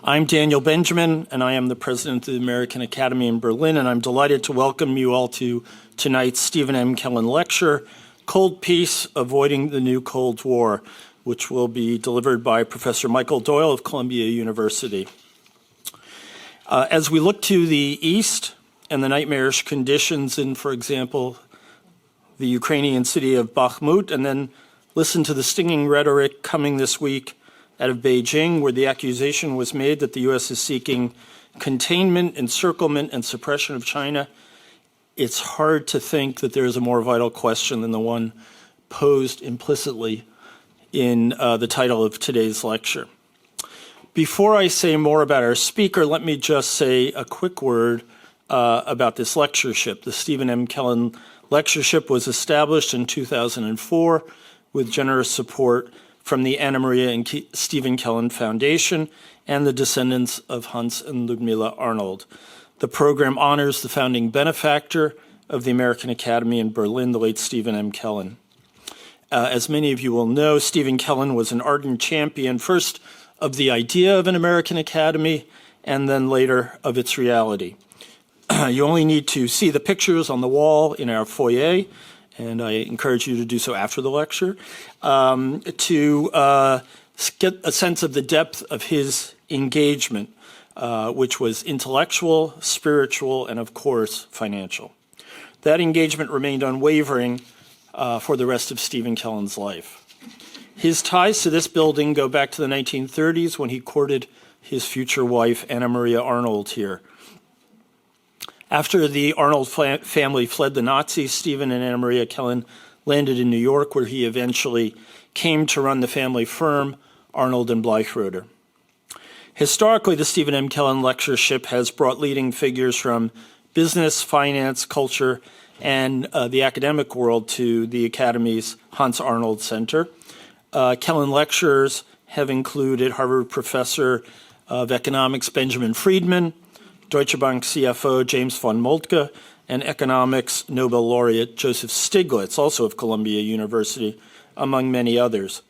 I'm Daniel Benjamin, and I am the president of the American Academy in Berlin, and I'm delighted to welcome you all to tonight's Stephen M. Kellen lecture, Cold Peace, Avoiding the New Cold War, which will be delivered by Professor Michael Doyle of Columbia University. As we look to the east and the nightmarish conditions in, for example, the Ukrainian city of Bakhmut, and then listen to the stinging rhetoric coming this week out of Beijing, where the accusation was made that the U.S. is seeking containment, encirclement, and suppression of China, it's hard to think that there is a more vital question than the one posed implicitly in the title of today's lecture. Before I say more about our speaker, let me just say a quick word about this lectureship. The Stephen M. Kellen lectureship was established in 2004 with generous support from the Anna Maria and Stephen Kellen Foundation and the descendants of Hans and Ludmila Arnold. The program honors the founding benefactor of the American Academy in Berlin, the late Stephen M. Kellen. As many of you will know, Stephen Kellen was an ardent champion, first of the idea of an American Academy, and then later of its reality. You only need to see the pictures on the wall in our foyer, and I encourage you to do so after the lecture, to get a sense of the depth of his engagement, which was intellectual, spiritual, and of course, financial. That engagement remained unwavering for the rest of Stephen Kellen's life. His ties to this building go back to the 1930s when he courted his future wife, Anna Maria Arnold, here. After the Arnold family fled the Nazis, Stephen and Anna Maria Kellen landed in New York, where he eventually came to run the family firm, Arnold and Bleichroeder. Historically, the Stephen M. Kellen lectureship has brought leading figures from business, finance, culture, and the academic world to the Academy's Hans Arnold Center. Kellen lecturers have included Harvard professor of economics Benjamin Friedman, Deutsche Bank CFO James von Moltke, and economics Nobel laureate Joseph Stiglitz, also of Columbia University, among many others.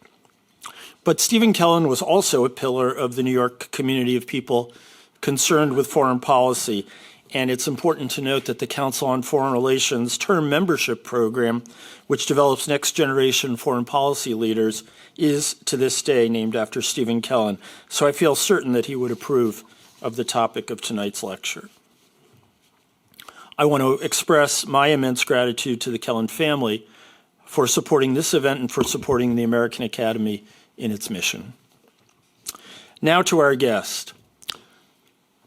But Stephen Kellen was also a pillar of the New York community of people concerned with foreign policy. And it's important to note that the Council on Foreign Relations term membership program, which develops next generation foreign policy leaders, is to this day named after Stephen Kellen. So I feel certain that he would approve of the topic of tonight's lecture. I want to express my immense gratitude to the Kellen family for supporting this event and for supporting the American Academy in its mission. Now to our guest.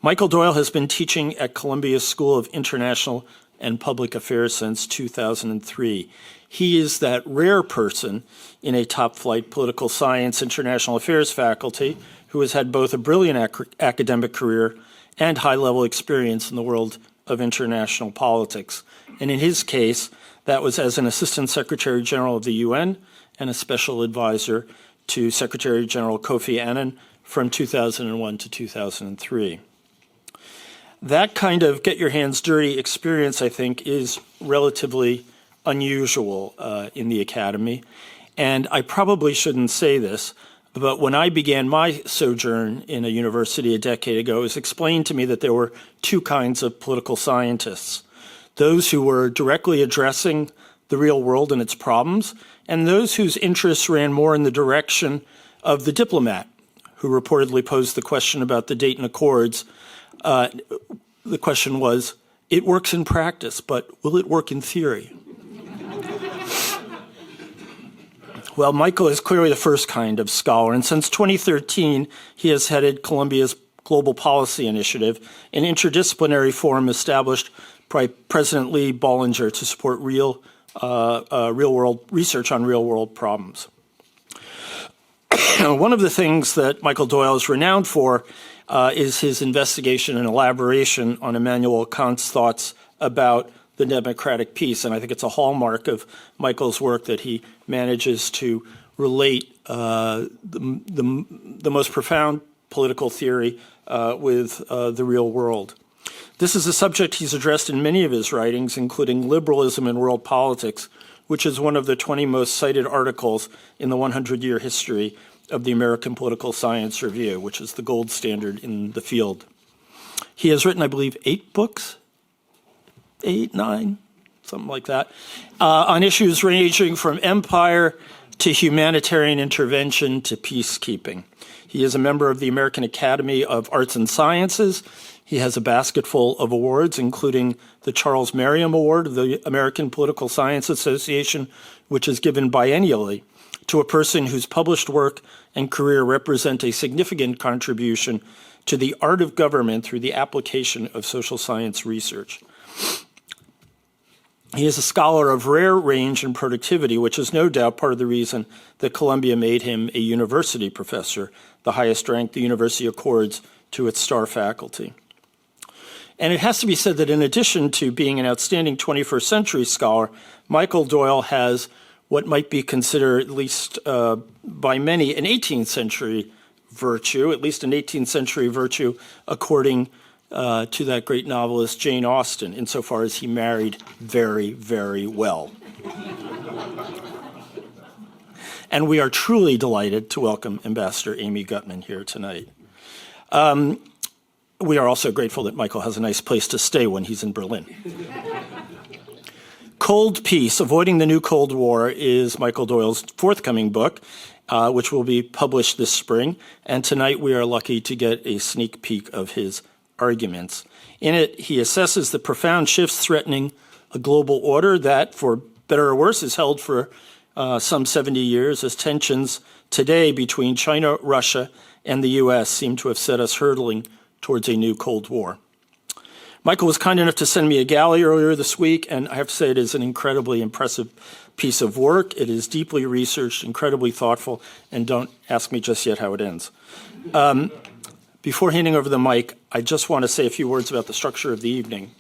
Michael Doyle has been teaching at Columbia School of International and Public Affairs since 2003. He is that rare person in a top-flight political science international affairs faculty who has had both a brilliant academic career and high-level experience in the world of international politics. And in his case, that was as an Assistant Secretary General of the UN and a Special Advisor to Secretary General Kofi Annan from 2001 to 2003. That kind of get-your-hands-dirty experience, I think, is relatively unusual in the Academy. And I probably shouldn't say this, but when I began my sojourn in a university a decade ago, it was explained to me that there were two kinds of political scientists: those who were directly addressing the real world and its problems, and those whose interests ran more in the direction of the diplomat, who reportedly posed the question about the Dayton Accords. The question was, it works in practice, but will it work in theory? Well, Michael is clearly the first kind of scholar, and since 2013, he has headed Columbia's Global Policy Initiative, an interdisciplinary forum established by President Lee Bollinger to support real-world research on real-world problems. One of the things that Michael Doyle is renowned for is his investigation and elaboration on Immanuel Kant's thoughts about the democratic peace. And I think it's a hallmark of Michael's work that he manages to relate the most profound political theory with the real world. This is a subject he's addressed in many of his writings, including Liberalism in World Politics, which is one of the 20 most cited articles in the 100-year history of the American Political Science Review, which is the gold standard in the field. He has written, I believe, 8 books, 8, 9, something like that, on issues ranging from empire to humanitarian intervention to peacekeeping. He is a member of the American Academy of Arts and Sciences. He has a basketful of awards, including the Charles Merriam Award of the American Political Science Association, which is given biennially to a person whose published work and career represent a significant contribution to the art of government through the application of social science research. He is a scholar of rare range and productivity, which is no doubt part of the reason that Columbia made him a university professor, the highest rank the university accords to its star faculty. And it has to be said that in addition to being an outstanding 21st century scholar, Michael Doyle has what might be considered, at least by many, an 18th century virtue, at least an 18th century virtue according to that great novelist Jane Austen, insofar as he married very, very well. And we are truly delighted to welcome Ambassador Amy Gutman here tonight. We are also grateful that Michael has a nice place to stay when he's in Berlin. Cold Peace, Avoiding the New Cold War is Michael Doyle's forthcoming book, which will be published this spring. And tonight we are lucky to get a sneak peek of his arguments. In it, he assesses the profound shifts threatening a global order that, for better or worse, is held for some 70 years as tensions today between China, Russia, and the U.S. seem to have set us hurtling towards a new Cold War. Michael was kind enough to send me a galley earlier this week, and I have to say it is an incredibly impressive piece of work. It is deeply researched, incredibly thoughtful, and don't ask me just yet how it ends. Before handing over the mic, I just want to say a few words about the structure of the evening.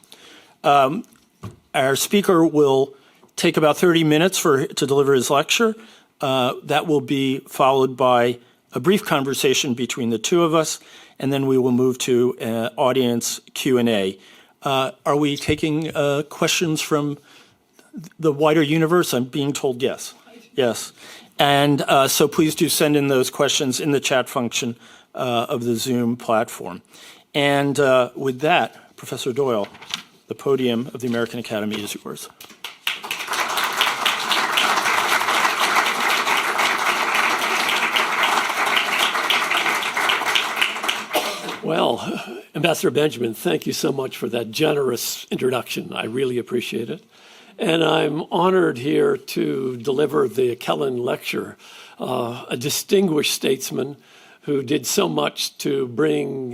Our speaker will take about 30 minutes to deliver his lecture. That will be followed by a brief conversation between the two of us, and then we will move to audience Q&A. Are we taking questions from the wider universe? I'm being told yes. Yes. And so please do send in those questions in the chat function of the Zoom platform. And with that, Professor Doyle, the podium of the American Academy is yours. Well, Ambassador Benjamin, thank you so much for that generous introduction. I really appreciate it. And I'm honored here to deliver the Kellen Lecture, a distinguished statesman who did so much to bring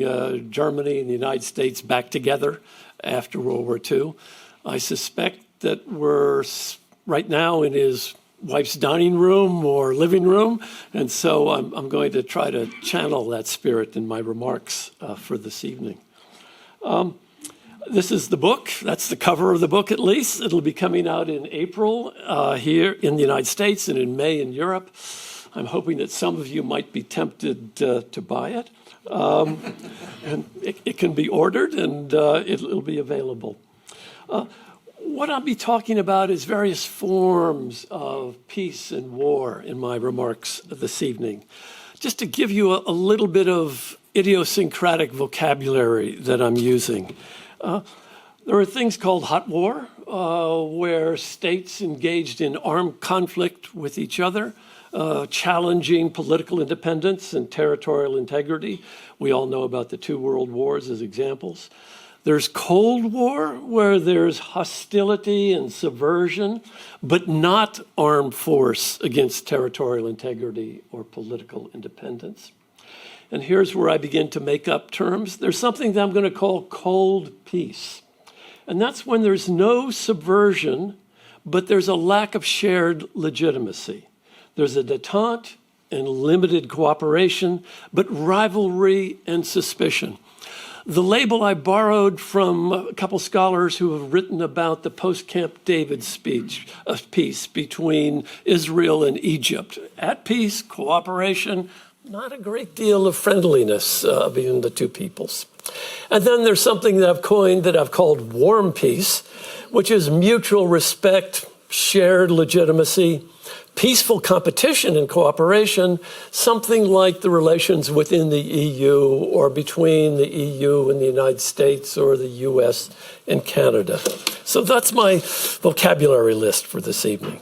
Germany and the United States back together after World War II. I suspect that we're right now in his wife's dining room or living room, and so I'm going to try to channel that spirit in my remarks for this evening. This is the book. That's the cover of the book, at least. It'll be coming out in April here in the United States and in May in Europe. I'm hoping that some of you might be tempted to buy it. And it can be ordered, and it'll be available. What I'll be talking about is various forms of peace and war in my remarks this evening. Just to give you a little bit of idiosyncratic vocabulary that I'm using. There are things called hot war, where states engaged in armed conflict with each other, challenging political independence and territorial integrity. We all know about the 2 world wars as examples. There's Cold War, where there's hostility and subversion, but not armed force against territorial integrity or political independence. And here's where I begin to make up terms. There's something that I'm going to call cold peace. And that's when there's no subversion, but there's a lack of shared legitimacy. There's a détente and limited cooperation, but rivalry and suspicion. The label I borrowed from a couple scholars who have written about the post-Camp David peace between Israel and Egypt. At peace, cooperation, not a great deal of friendliness between the two peoples. And then there's something that I've coined that I've called warm peace, which is mutual respect, shared legitimacy, peaceful competition and cooperation, something like the relations within the EU or between the EU and the United States or the US and Canada. So that's my vocabulary list for this evening.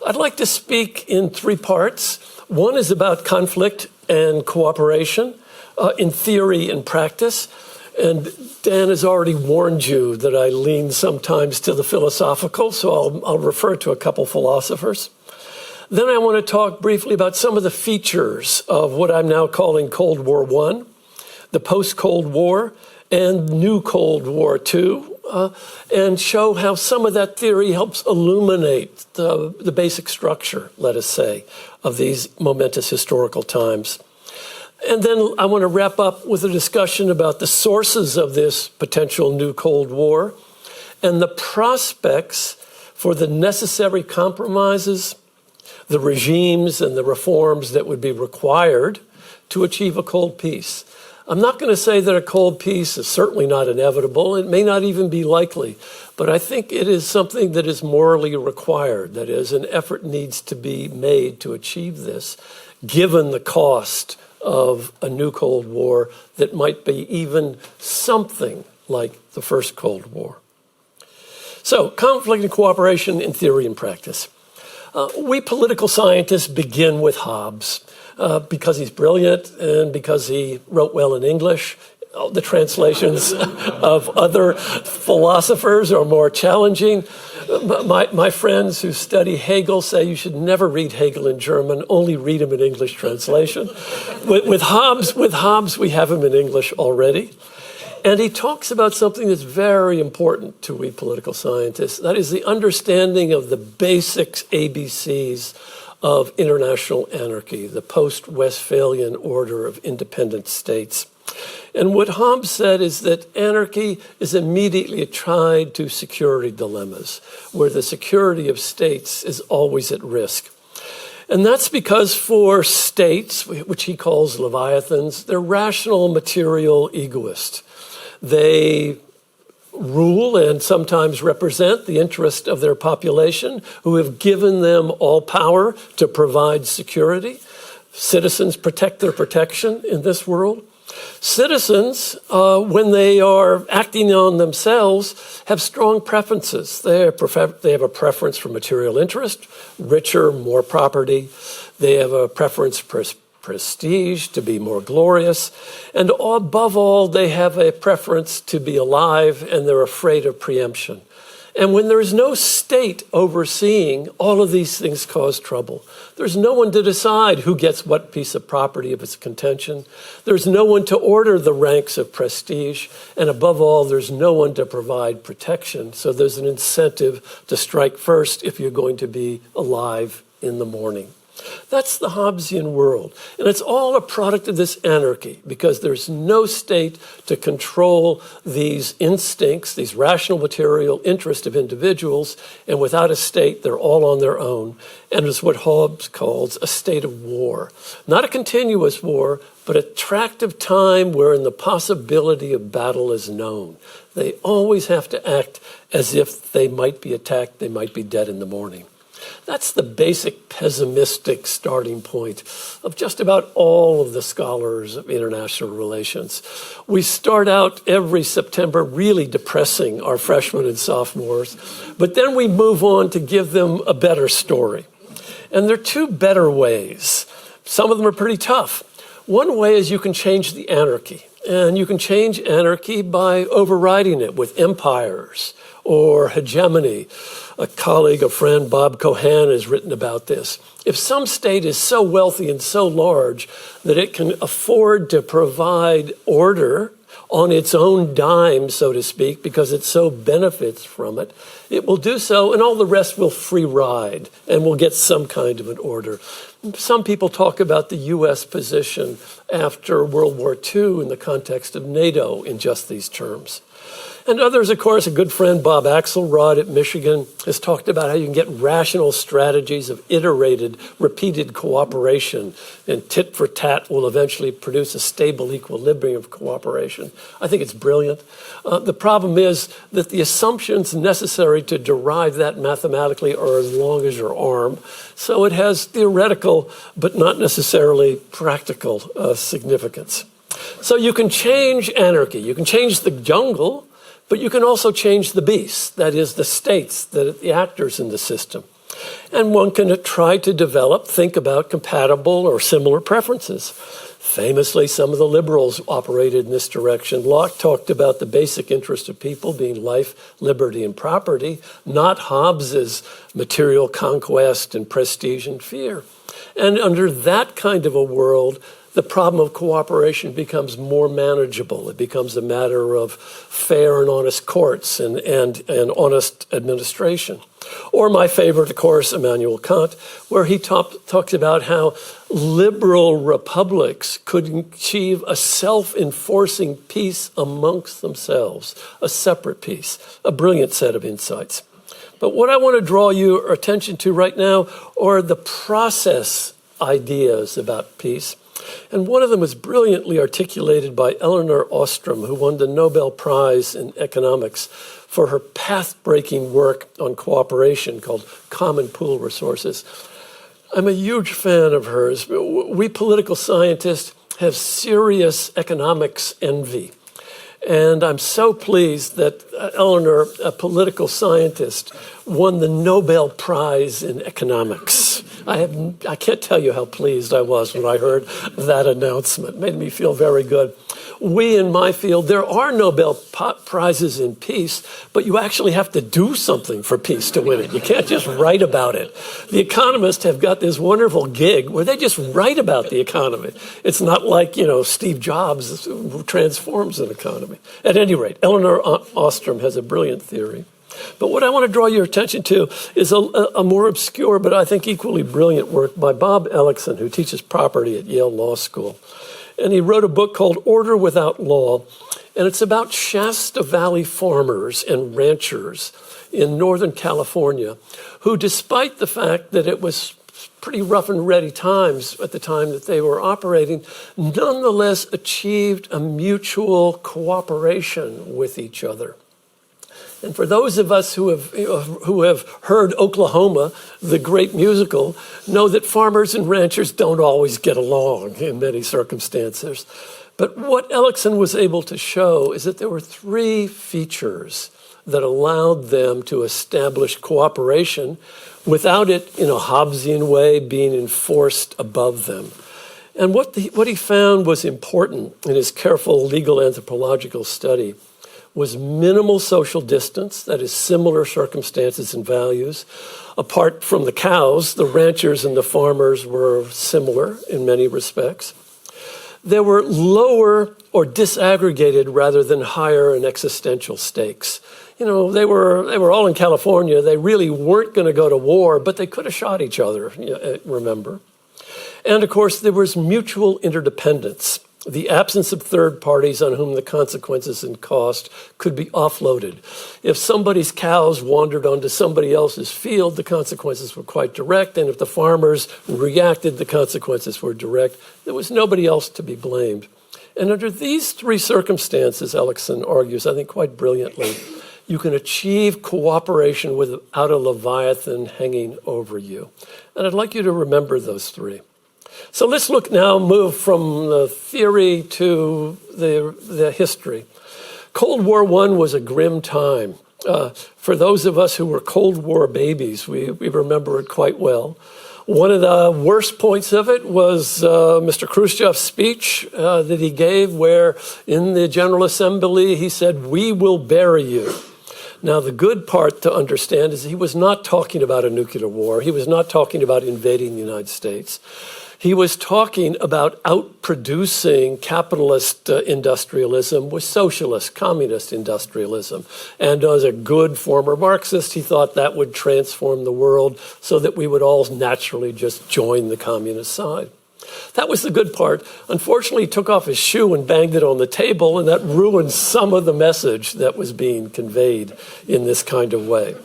I'd like to speak in three parts. One is about conflict and cooperation in theory and practice. And Dan has already warned you that I lean sometimes to the philosophical, so I'll refer to a couple philosophers. Then I want to talk briefly about some of the features of what I'm now calling Cold War I, the post-Cold War, and new Cold War II, and show how some of that theory helps illuminate the basic structure, let us say, of these momentous historical times. And then I want to wrap up with a discussion about the sources of this potential new Cold War and the prospects for the necessary compromises, the regimes and the reforms that would be required to achieve a cold peace. I'm not going to say that a cold peace is certainly not inevitable. It may not even be likely, but I think it is something that is morally required. That is, an effort needs to be made to achieve this, given the cost of a new Cold War that might be even something like the first Cold War. So, conflict and cooperation in theory and practice. We political scientists begin with Hobbes because he's brilliant and because he wrote well in English. The translations of other philosophers are more challenging. My friends who study Hegel say you should never read Hegel in German, only read him in English translation. With Hobbes, we have him in English already. And he talks about something that's very important to we political scientists. That is the understanding of the basics, ABCs, of international anarchy, the post-Westphalian order of independent states. And what Hobbes said is that anarchy is immediately tied to security dilemmas, where the security of states is always at risk. And that's because for states, which he calls leviathans, they're rational, material egoists. They rule and sometimes represent the interest of their population, who have given them all power to provide security. Citizens protect their protection in this world. Citizens, when they are acting on themselves, have strong preferences. They have a preference for material interest, richer, more property. They have a preference for prestige, to be more glorious. And above all, they have a preference to be alive, and they're afraid of preemption. And when there is no state overseeing, all of these things cause trouble. There's no one to decide who gets what piece of property if it's contention. There's no one to order the ranks of prestige. And above all, there's no one to provide protection. So there's an incentive to strike first if you're going to be alive in the morning. That's the Hobbesian world. And it's all a product of this anarchy because there's no state to control these instincts, these rational material interests of individuals. And without a state, they're all on their own. And it's what Hobbes calls a state of war. Not a continuous war, but a tract of time wherein the possibility of battle is known. They always have to act as if they might be attacked, they might be dead in the morning. That's the basic pessimistic starting point of just about all of the scholars of international relations. We start out every September really depressing our freshmen and sophomores, but then we move on to give them a better story. And there are two better ways. Some of them are pretty tough. One way is you can change the anarchy, and you can change anarchy by overriding it with empires or hegemony. A colleague, a friend, Bob Cohan, has written about this. If some state is so wealthy and so large that it can afford to provide order on its own dime, so to speak, because it so benefits from it, it will do so, and all the rest will free ride, and we'll get some kind of an order. Some people talk about the U.S. position after World War II in the context of NATO in just these terms. And others, of course, a good friend, Bob Axelrod at Michigan, has talked about how you can get rational strategies of iterated, repeated cooperation, and tit for tat will eventually produce a stable equilibrium of cooperation. I think it's brilliant. The problem is that the assumptions necessary to derive that mathematically are as long as your arm. So it has theoretical, but not necessarily practical significance. So you can change anarchy. You can change the jungle, but you can also change the beasts, that is, the states, the actors in the system. And one can try to think about compatible or similar preferences. Famously, some of the liberals operated in this direction. Locke talked about the basic interest of people being life, liberty, and property, not Hobbes's material conquest and prestige and fear. And under that kind of a world, the problem of cooperation becomes more manageable. It becomes a matter of fair and honest courts and honest administration. Or my favorite, of course, Immanuel Kant, where he talks about how liberal republics could achieve a self-enforcing peace amongst themselves, a separate peace, a brilliant set of insights. But what I want to draw your attention to right now are the process ideas about peace. And one of them was brilliantly articulated by Elinor Ostrom, who won the Nobel Prize in Economics for her path-breaking work on cooperation called Common Pool Resources. I'm a huge fan of hers. We political scientists have serious economics envy. And I'm so pleased that Elinor, a political scientist, won the Nobel Prize in Economics. I can't tell you how pleased I was when I heard that announcement. It made me feel very good. We in my field, there are Nobel Prizes in peace, but you actually have to do something for peace to win it. You can't just write about it. The economists have got this wonderful gig where they just write about the economy. It's not like, Steve Jobs transforms an economy. At any rate, Elinor Ostrom has a brilliant theory. But what I want to draw your attention to is a more obscure, but I think equally brilliant work by Bob Ellickson, who teaches property at Yale Law School. And he wrote a book called Order Without Law, and it's about Shasta Valley farmers and ranchers in Northern California, who, despite the fact that it was pretty rough and ready times at the time that they were operating, nonetheless achieved a mutual cooperation with each other. And for those of us who have heard Oklahoma, the great musical, know that farmers and ranchers don't always get along in many circumstances. But what Ellickson was able to show is that there were three features that allowed them to establish cooperation without it, in a Hobbesian way, being enforced above them. And what he found was important in his careful legal anthropological study was minimal social distance, that is, similar circumstances and values. Apart from the cows, the ranchers and the farmers were similar in many respects. There were lower or disaggregated rather than higher and existential stakes. They were all in California. They really weren't going to go to war, but they could have shot each other, remember. And of course, there was mutual interdependence. The absence of third parties on whom the consequences and cost could be offloaded. If somebody's cows wandered onto somebody else's field, the consequences were quite direct, and if the farmers reacted, the consequences were direct. There was nobody else to be blamed. And under these three circumstances, Ellickson argues, I think quite brilliantly, you can achieve cooperation without a Leviathan hanging over you. And I'd like you to remember those three. So let's move from the theory to the history. Cold War I was a grim time. For those of us who were Cold War babies, we remember it quite well. One of the worst points of it was Mr. Khrushchev's speech that he gave, where in the General Assembly he said, "We will bury you." Now, the good part to understand is he was not talking about a nuclear war. He was not talking about invading the United States. He was talking about outproducing capitalist industrialism with socialist, communist industrialism. And as a good former Marxist, he thought that would transform the world so that we would all naturally just join the communist side. That was the good part. Unfortunately, he took off his shoe and banged it on the table, and that ruined some of the message that was being conveyed in this kind of way.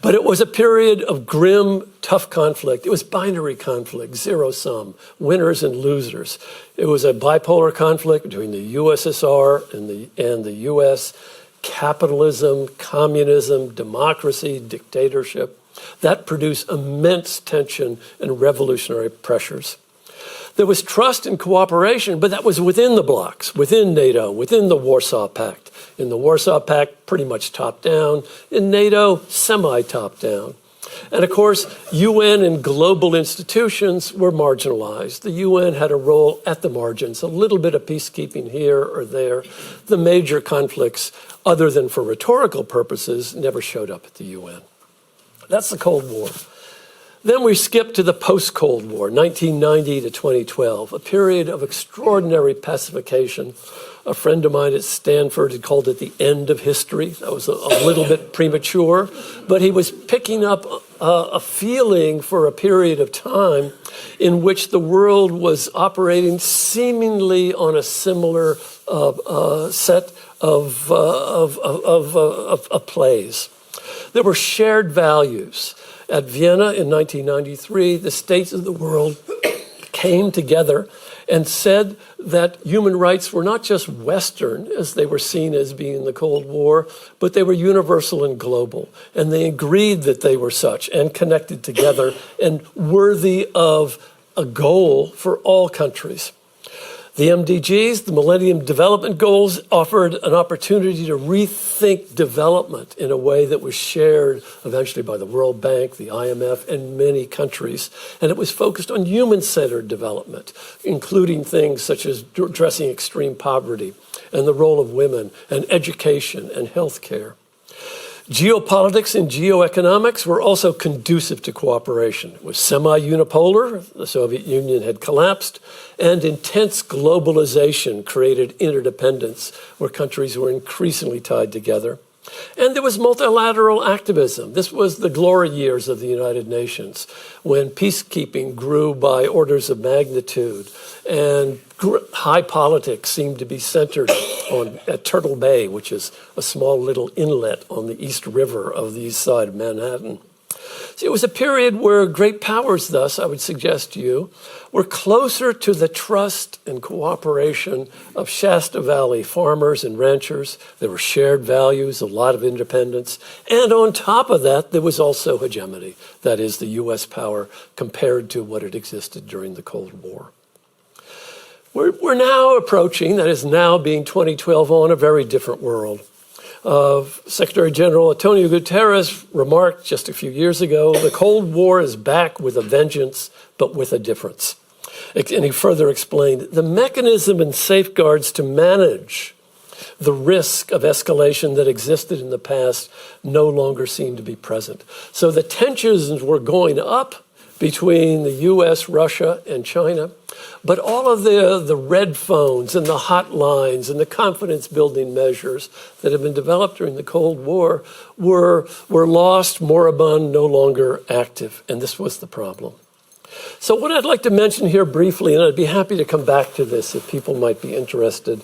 But it was a period of grim, tough conflict. It was binary conflict, zero-sum, winners and losers. It was a bipolar conflict between the USSR and the US, capitalism, communism, democracy, dictatorship. That produced immense tension and revolutionary pressures. There was trust and cooperation, but that was within the blocs, within NATO, within the Warsaw Pact. In the Warsaw Pact, pretty much top-down. In NATO, semi-top-down. And of course, UN and global institutions were marginalized. The UN had a role at the margins, a little bit of peacekeeping here or there. The major conflicts, other than for rhetorical purposes, never showed up at the UN. That's the Cold War. Then we skip to the post-Cold War, 1990 to 2012, a period of extraordinary pacification. A friend of mine at Stanford had called it the end of history. That was a little bit premature, but he was picking up a feeling for a period of time in which the world was operating seemingly on a similar set of plays. There were shared values. At Vienna in 1993, the states of the world came together and said that human rights were not just Western, as they were seen as being in the Cold War, but they were universal and global. And they agreed that they were such and connected together and worthy of a goal for all countries. The MDGs, the Millennium Development Goals, offered an opportunity to rethink development in a way that was shared eventually by the World Bank, the IMF, and many countries. And it was focused on human-centered development, including things such as addressing extreme poverty and the role of women and education and healthcare. Geopolitics and geoeconomics were also conducive to cooperation. It was semi-unipolar, the Soviet Union had collapsed, and intense globalization created interdependence where countries were increasingly tied together. And there was multilateral activism. This was the glory years of the United Nations, when peacekeeping grew by orders of magnitude and high politics seemed to be centered at Turtle Bay, which is a small little inlet on the East River of the east side of Manhattan. So it was a period where great powers, thus, I would suggest to you, were closer to the trust and cooperation of Shasta Valley farmers and ranchers. There were shared values, a lot of independence. And on top of that, there was also hegemony, that is, the U.S. power compared to what had existed during the Cold War. We're now approaching, that is now being 2012, on a very different world. Secretary General Antonio Guterres remarked just a few years ago, the Cold War is back with a vengeance, but with a difference. And he further explained, the mechanism and safeguards to manage the risk of escalation that existed in the past no longer seem to be present. So the tensions were going up between the U.S., Russia, and China. But all of the red phones and the hotlines and the confidence-building measures that have been developed during the Cold War were lost, moribund, no longer active. And this was the problem. So what I'd like to mention here briefly, and I'd be happy to come back to this if people might be interested,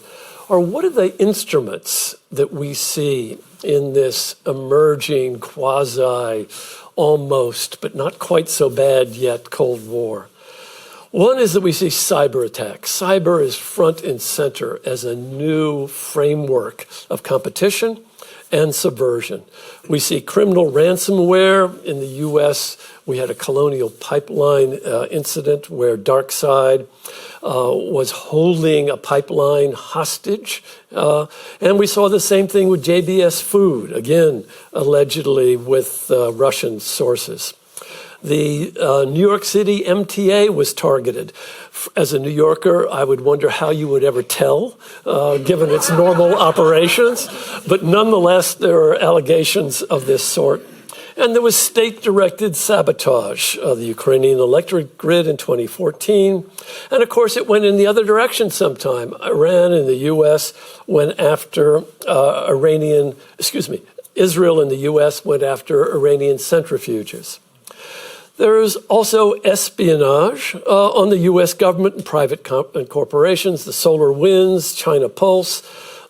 are what are the instruments that we see in this emerging quasi, almost, but not quite so bad yet, Cold War. One is that we see cyber attacks. Cyber is front and center as a new framework of competition and subversion. We see criminal ransomware in the U.S. We had a Colonial Pipeline incident where DarkSide was holding a pipeline hostage. And we saw the same thing with JBS Food, again, allegedly with Russian sources. The New York City MTA was targeted. As a New Yorker, I would wonder how you would ever tell, given its normal operations. But nonetheless, there are allegations of this sort. And there was state-directed sabotage of the Ukrainian electric grid in 2014. And of course, it went in the other direction sometime. Iran and the U.S. went after Israel and the U.S. went after Iranian centrifuges. There's also espionage on the U.S. government and private and corporations, the solar winds, China Pulse.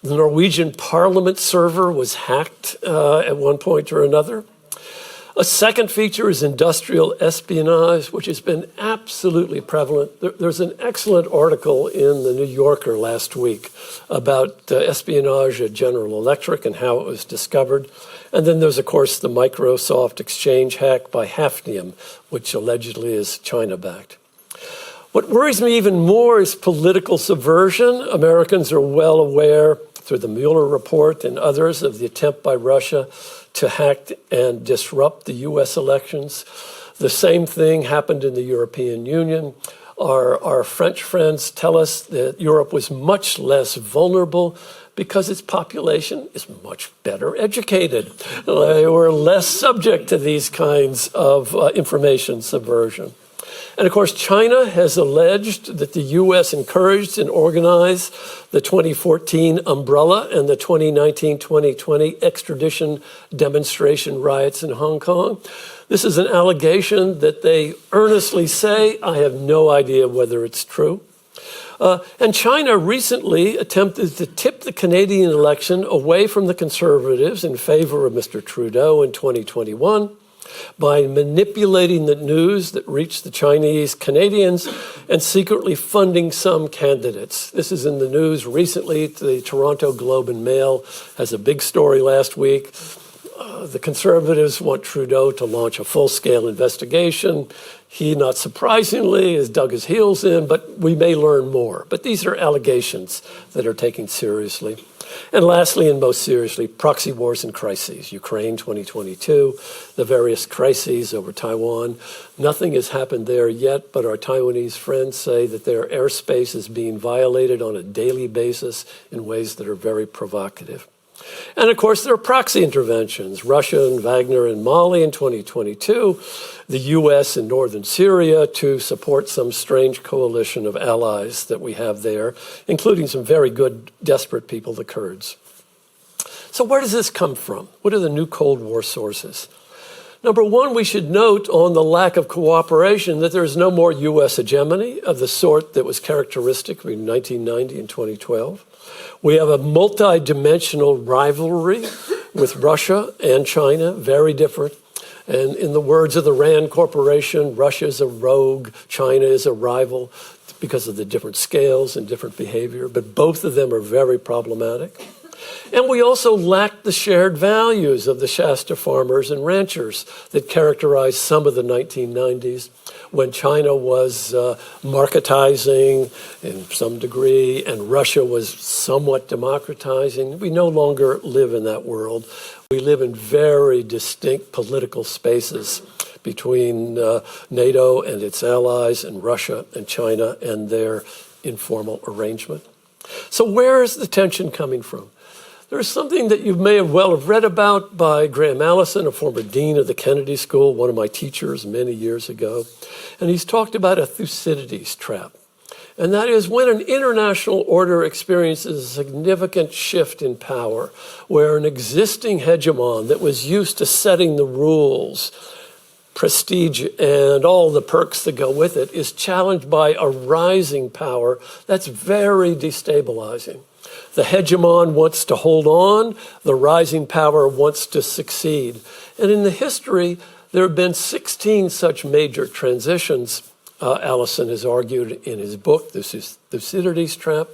The Norwegian Parliament server was hacked at one point or another. A second feature is industrial espionage, which has been absolutely prevalent. There's an excellent article in the New Yorker last week about espionage at General Electric and how it was discovered. And then there's, of course, the Microsoft Exchange hack by Hafnium, which allegedly is China-backed. What worries me even more is political subversion. Americans are well aware, through the Mueller report and others, of the attempt by Russia to hack and disrupt the U.S. elections. The same thing happened in the European Union. Our French friends tell us that Europe was much less vulnerable because its population is much better educated. They were less subject to these kinds of information subversion. And of course, China has alleged that the U.S. encouraged and organized the 2014 umbrella and the 2019-2020 extradition demonstration riots in Hong Kong. This is an allegation that they earnestly say. I have no idea whether it's true. And China recently attempted to tip the Canadian election away from the Conservatives in favor of Mr. Trudeau in 2021. By manipulating the news that reached the Chinese Canadians and secretly funding some candidates. This is in the news recently. The Toronto Globe and Mail has a big story last week. The Conservatives want Trudeau to launch a full-scale investigation. He, not surprisingly, has dug his heels in, but we may learn more. But these are allegations that are taken seriously. And lastly, and most seriously, proxy wars and crises. Ukraine 2022, the various crises over Taiwan. Nothing has happened there yet, but our Taiwanese friends say that their airspace is being violated on a daily basis in ways that are very provocative. And of course, there are proxy interventions. Russia and Wagner in Mali in 2022, the U.S. in northern Syria to support some strange coalition of allies that we have there, including some very good, desperate people, the Kurds. So where does this come from? What are the new Cold War sources? Number one, we should note on the lack of cooperation that there is no more U.S. hegemony of the sort that was characteristic between 1990 and 2012. We have a multi-dimensional rivalry with Russia and China, very different. And in the words of the Rand Corporation, Russia is a rogue, China is a rival because of the different scales and different behavior, but both of them are very problematic. And we also lack the shared values of the Shasta farmers and ranchers that characterized some of the 1990s when China was marketizing in some degree and Russia was somewhat democratizing. We no longer live in that world. We live in very distinct political spaces between NATO and its allies and Russia and China and their informal arrangement. So where is the tension coming from? There's something that you may have read about by Graham Allison, a former dean of the Kennedy School, one of my teachers many years ago. And he's talked about a Thucydides trap. And that is when an international order experiences a significant shift in power, where an existing hegemon that was used to setting the rules, prestige, and all the perks that go with it is challenged by a rising power that's very destabilizing. The hegemon wants to hold on, the rising power wants to succeed. And in the history, there have been 16 such major transitions, Allison has argued in his book, this is Thucydides Trap,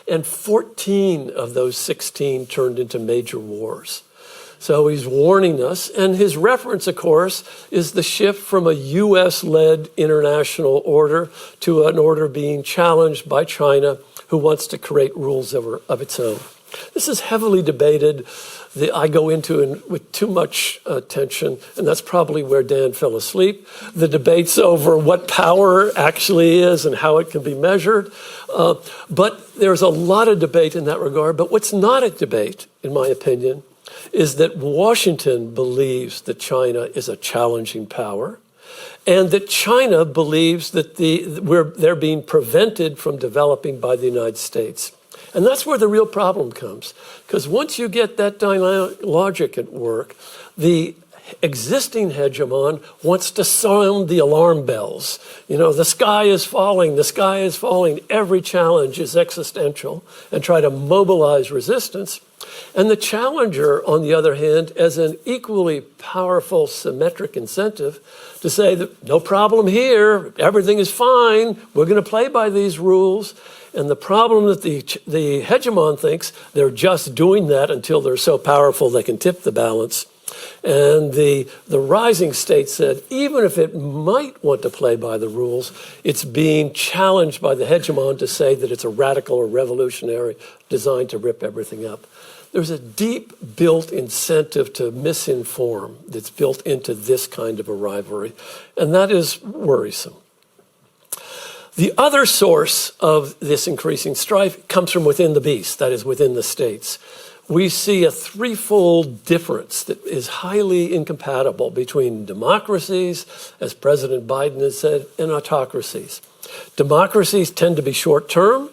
and 14 of those 16 turned into major wars. So he's warning us, and his reference, of course, is the shift from a U.S.-led international order to an order being challenged by China, who wants to create rules of its own. This is heavily debated. I go into with too much attention, and that's probably where Dan fell asleep. The debates over what power actually is and how it can be measured. But there's a lot of debate in that regard. But what's not at debate, in my opinion, is that Washington believes that China is a challenging power, and that China believes that they're being prevented from developing by the United States. And that's where the real problem comes. Because once you get that logic at work, the existing hegemon wants to sound the alarm bells. The sky is falling, the sky is falling. Every challenge is existential, and try to mobilize resistance. And the challenger, on the other hand, as an equally powerful symmetric incentive to say that no problem here, everything is fine, we're going to play by these rules. And the problem that the hegemon thinks they're just doing that until they're so powerful they can tip the balance. And the rising state said, even if it might want to play by the rules, it's being challenged by the hegemon to say that it's a radical or revolutionary designed to rip everything up. There's a deep built incentive to misinform that's built into this kind of a rivalry, and that is worrisome. The other source of this increasing strife comes from within the beast, that is, within the states. We see a threefold difference that is highly incompatible between democracies, as President Biden has said, and autocracies. Democracies tend to be short-term.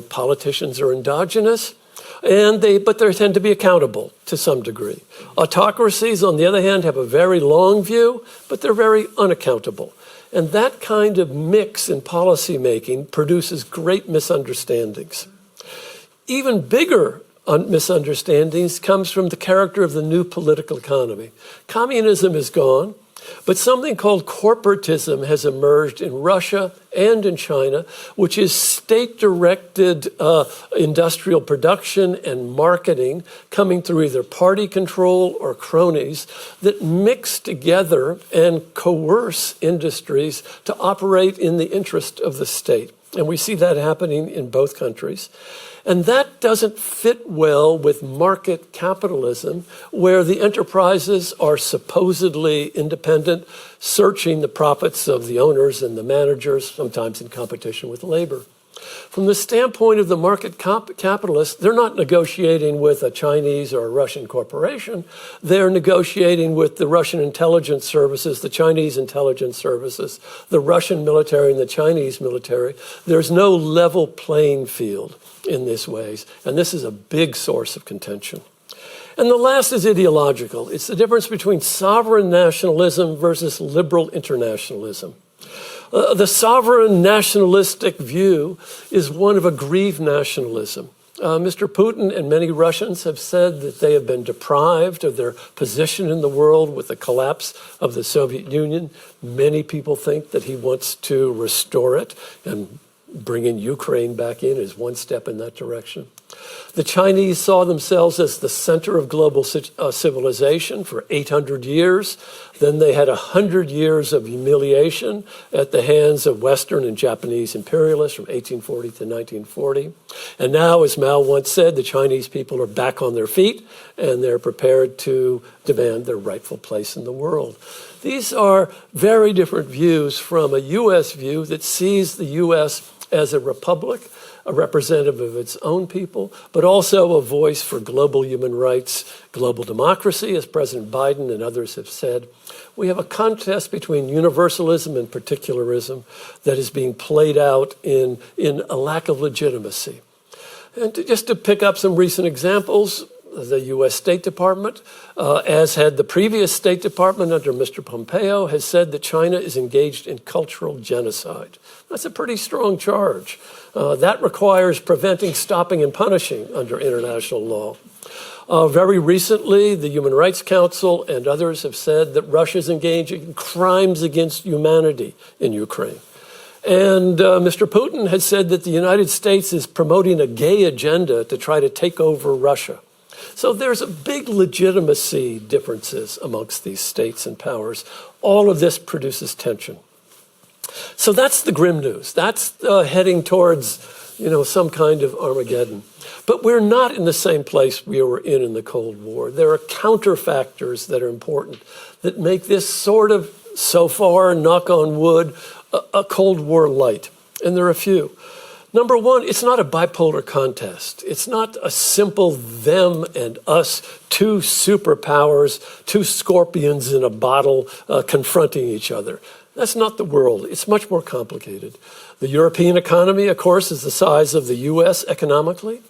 Politicians are endogenous, but they tend to be accountable to some degree. Autocracies, on the other hand, have a very long view, but they're very unaccountable. And that kind of mix in policymaking produces great misunderstandings. Even bigger misunderstandings comes from the character of the new political economy. Communism is gone, but something called corporatism has emerged in Russia and in China, which is state-directed industrial production and marketing coming through either party control or cronies that mix together and coerce industries to operate in the interest of the state. And we see that happening in both countries. And that doesn't fit well with market capitalism, where the enterprises are supposedly independent, searching the profits of the owners and the managers, sometimes in competition with labor. From the standpoint of the market capitalists, they're not negotiating with a Chinese or a Russian corporation. They're negotiating with the Russian intelligence services, the Chinese intelligence services, the Russian military and the Chinese military. There's no level playing field in this ways, and this is a big source of contention. And the last is ideological. It's the difference between sovereign nationalism versus liberal internationalism. The sovereign nationalistic view is one of aggrieved nationalism. Mr. Putin and many Russians have said that they have been deprived of their position in the world with the collapse of the Soviet Union. Many people think that he wants to restore it, and bringing Ukraine back in is one step in that direction. The Chinese saw themselves as the center of global civilization for 800 years. Then they had 100 years of humiliation at the hands of Western and Japanese imperialists from 1840 to 1940. And now, as Mao once said, the Chinese people are back on their feet and they're prepared to demand their rightful place in the world. These are very different views from a U.S. view that sees the U.S. as a republic, a representative of its own people, but also a voice for global human rights, global democracy, as President Biden and others have said. We have a contest between universalism and particularism that is being played out in a lack of legitimacy. And just to pick up some recent examples, the U.S. State Department, as had the previous State Department under Mr. Pompeo, has said that China is engaged in cultural genocide. That's a pretty strong charge. That requires preventing, stopping, and punishing under international law. Very recently, the Human Rights Council and others have said that Russia is engaging in crimes against humanity in Ukraine. And Mr. Putin has said that the United States is promoting a gay agenda to try to take over Russia. So there's a big legitimacy differences amongst these states and powers. All of this produces tension. So that's the grim news. That's heading towards, some kind of Armageddon. But we're not in the same place we were in the Cold War. There are counterfactors that are important that make this sort of, so far, knock on wood, a Cold War light. And there are a few. Number one, it's not a bipolar contest. It's not a simple them and us, two superpowers, two scorpions in a bottle confronting each other. That's not the world. It's much more complicated. The European economy, of course, is the size of the U.S. economically.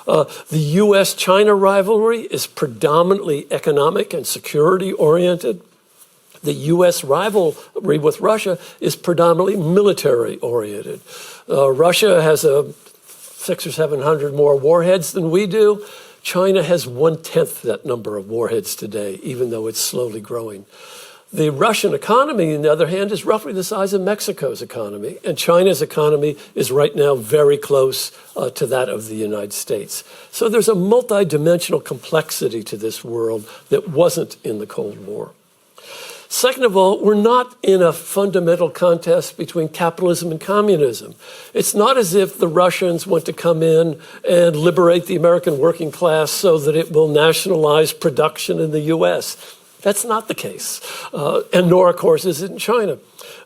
The U.S.-China rivalry is predominantly economic and security-oriented. The U.S. rivalry with Russia is predominantly military-oriented. Russia has 600 or 700 more warheads than we do. China has 1/10 that number of warheads today, even though it's slowly growing. The Russian economy, on the other hand, is roughly the size of Mexico's economy, and China's economy is right now very close to that of the United States. So there's a multidimensional complexity to this world that wasn't in the Cold War. Second of all, we're not in a fundamental contest between capitalism and communism. It's not as if the Russians want to come in and liberate the American working class so that it will nationalize production in the U.S. That's not the case. And nor, of course, is it in China.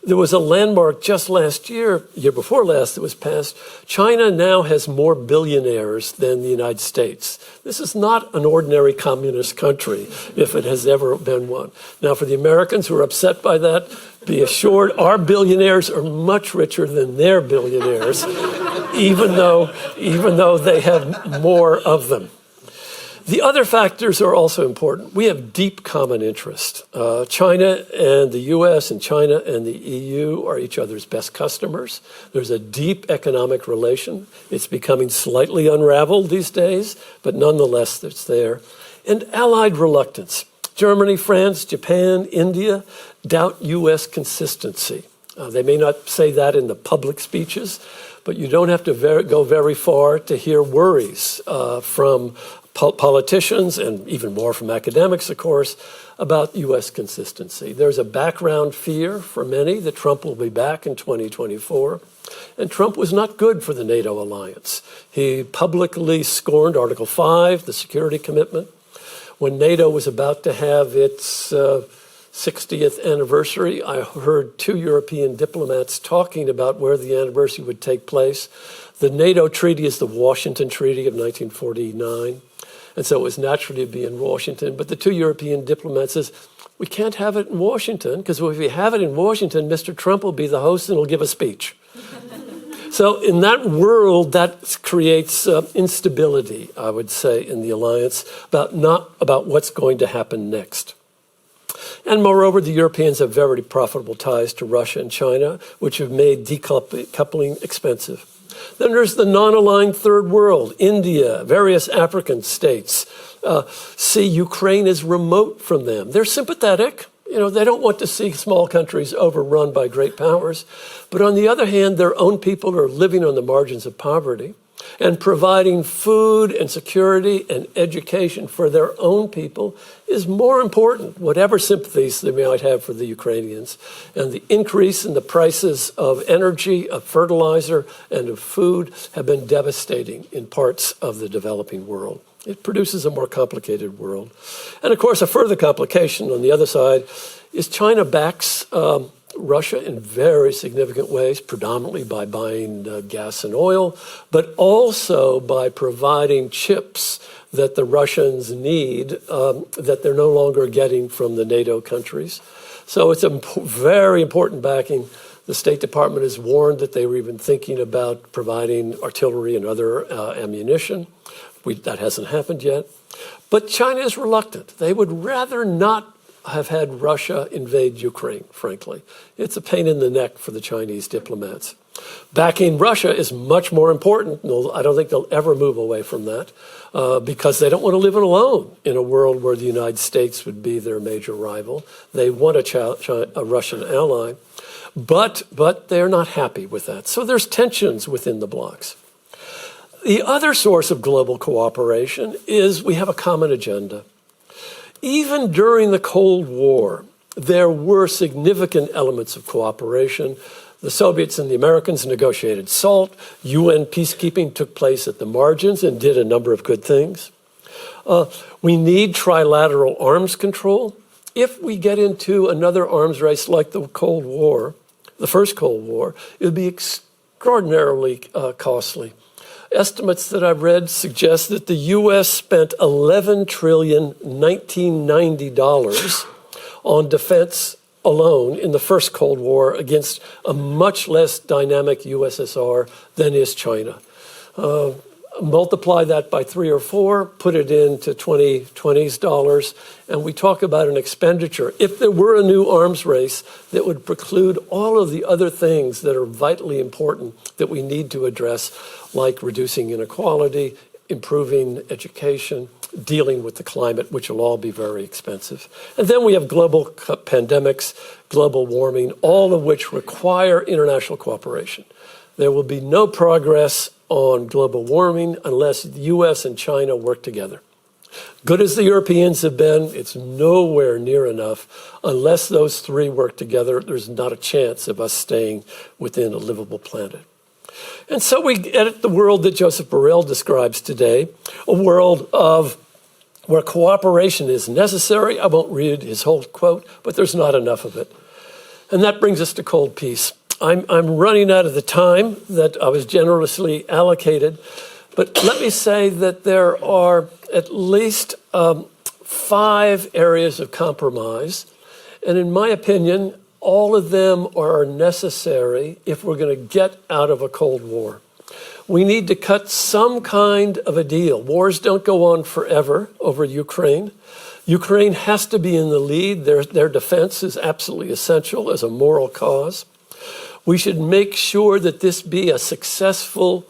There was a landmark just last year before last, that was passed. China now has more billionaires than the United States. This is not an ordinary communist country, if it has ever been one. Now, for the Americans who are upset by that, be assured our billionaires are much richer than their billionaires, even though they have more of them. The other factors are also important. We have deep common interest. China and the U.S. and China and the EU are each other's best customers. There's a deep economic relation. It's becoming slightly unraveled these days, but nonetheless, it's there. And allied reluctance. Germany, France, Japan, India doubt U.S. consistency. They may not say that in the public speeches, but you don't have to go very far to hear worries from politicians, and even more from academics, of course, about U.S. consistency. There's a background fear for many that Trump will be back in 2024. And Trump was not good for the NATO alliance. He publicly scorned Article 5, the security commitment. When NATO was about to have its 60th anniversary, I heard 2 European diplomats talking about where the anniversary would take place. The NATO treaty is the Washington Treaty of 1949. And so it was natural to be in Washington. But the 2 European diplomats says, we can't have it in Washington, because if we have it in Washington, Mr. Trump will be the host and will give a speech. So in that world, that creates instability, I would say, in the alliance, about what's going to happen next. And moreover, the Europeans have very profitable ties to Russia and China, which have made decoupling expensive. Then there's the non-aligned third world, India, various African states. See Ukraine as remote from them. They're sympathetic. They don't want to see small countries overrun by great powers. But on the other hand, their own people are living on the margins of poverty, and providing food and security and education for their own people is more important, whatever sympathies they might have for the Ukrainians. And the increase in the prices of energy, of fertilizer, and of food have been devastating in parts of the developing world. It produces a more complicated world. And of course, a further complication on the other side is China backs Russia in very significant ways, predominantly by buying gas and oil, but also by providing chips that the Russians need that they're no longer getting from the NATO countries. So it's a very important backing. The State Department has warned that they were even thinking about providing artillery and other ammunition. That hasn't happened yet. But China is reluctant. They would rather not have had Russia invade Ukraine, frankly. It's a pain in the neck for the Chinese diplomats. Backing Russia is much more important. I don't think they'll ever move away from that because they don't want to live alone in a world where the United States would be their major rival. They want a Russian ally, but they're not happy with that. So there's tensions within the blocs. The other source of global cooperation is we have a common agenda. Even during the Cold War, there were significant elements of cooperation. The Soviets and the Americans negotiated SALT. UN peacekeeping took place at the margins and did a number of good things. We need trilateral arms control. If we get into another arms race like the Cold War, the first Cold War, it would be extraordinarily costly. Estimates that I've read suggest that the U.S. spent $11 trillion $1990 on defense alone in the first Cold War against a much less dynamic USSR than is China. multiply that by 3 or 4, put it into 2020's dollars, and we talk about an expenditure. If there were a new arms race that would preclude all of the other things that are vitally important that we need to address, like reducing inequality, improving education, dealing with the climate, which will all be very expensive. And then we have global pandemics, global warming, all of which require international cooperation. There will be no progress on global warming unless the US and China work together. Good as the Europeans have been, it's nowhere near enough. Unless those three work together, there's not a chance of us staying within a livable planet. And so we edit the world that Joseph Borrell describes today, a world of where cooperation is necessary. I won't read his whole quote, but there's not enough of it. And that brings us to cold peace. I'm running out of the time that I was generously allocated, but let me say that there are at least 5 areas of compromise, and in my opinion, all of them are necessary if we're going to get out of a Cold War. We need to cut some kind of a deal. Wars don't go on forever over Ukraine. Ukraine has to be in the lead. Their defense is absolutely essential as a moral cause. We should make sure that this be a successful,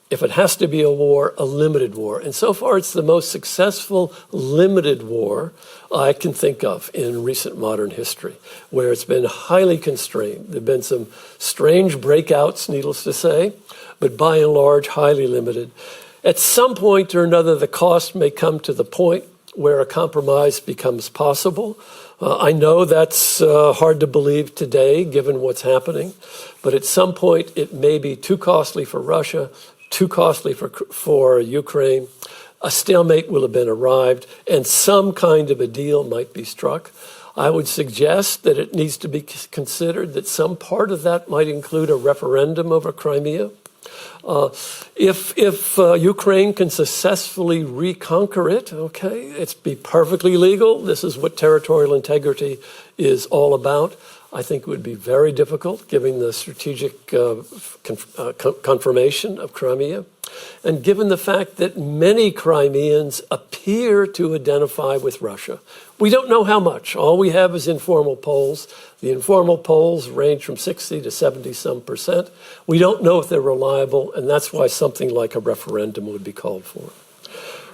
if it has to be a war, a limited war. And so far, it's the most successful limited war I can think of in recent modern history, where it's been highly constrained. There have been some strange breakouts, needless to say, but by and large, highly limited. At some point or another, the cost may come to the point where a compromise becomes possible. I know that's hard to believe today, given what's happening, but at some point it may be too costly for Russia, too costly for Ukraine. A stalemate will have been arrived, and some kind of a deal might be struck. I would suggest that it needs to be considered that some part of that might include a referendum over Crimea. If Ukraine can successfully reconquer it, okay, it's be perfectly legal. This is what territorial integrity is all about. I think it would be very difficult, given the strategic confirmation of Crimea, and given the fact that many Crimeans appear to identify with Russia. We don't know how much. All we have is informal polls. The informal polls range from 60 to 70-some%. We don't know if they're reliable, and that's why something like a referendum would be called for.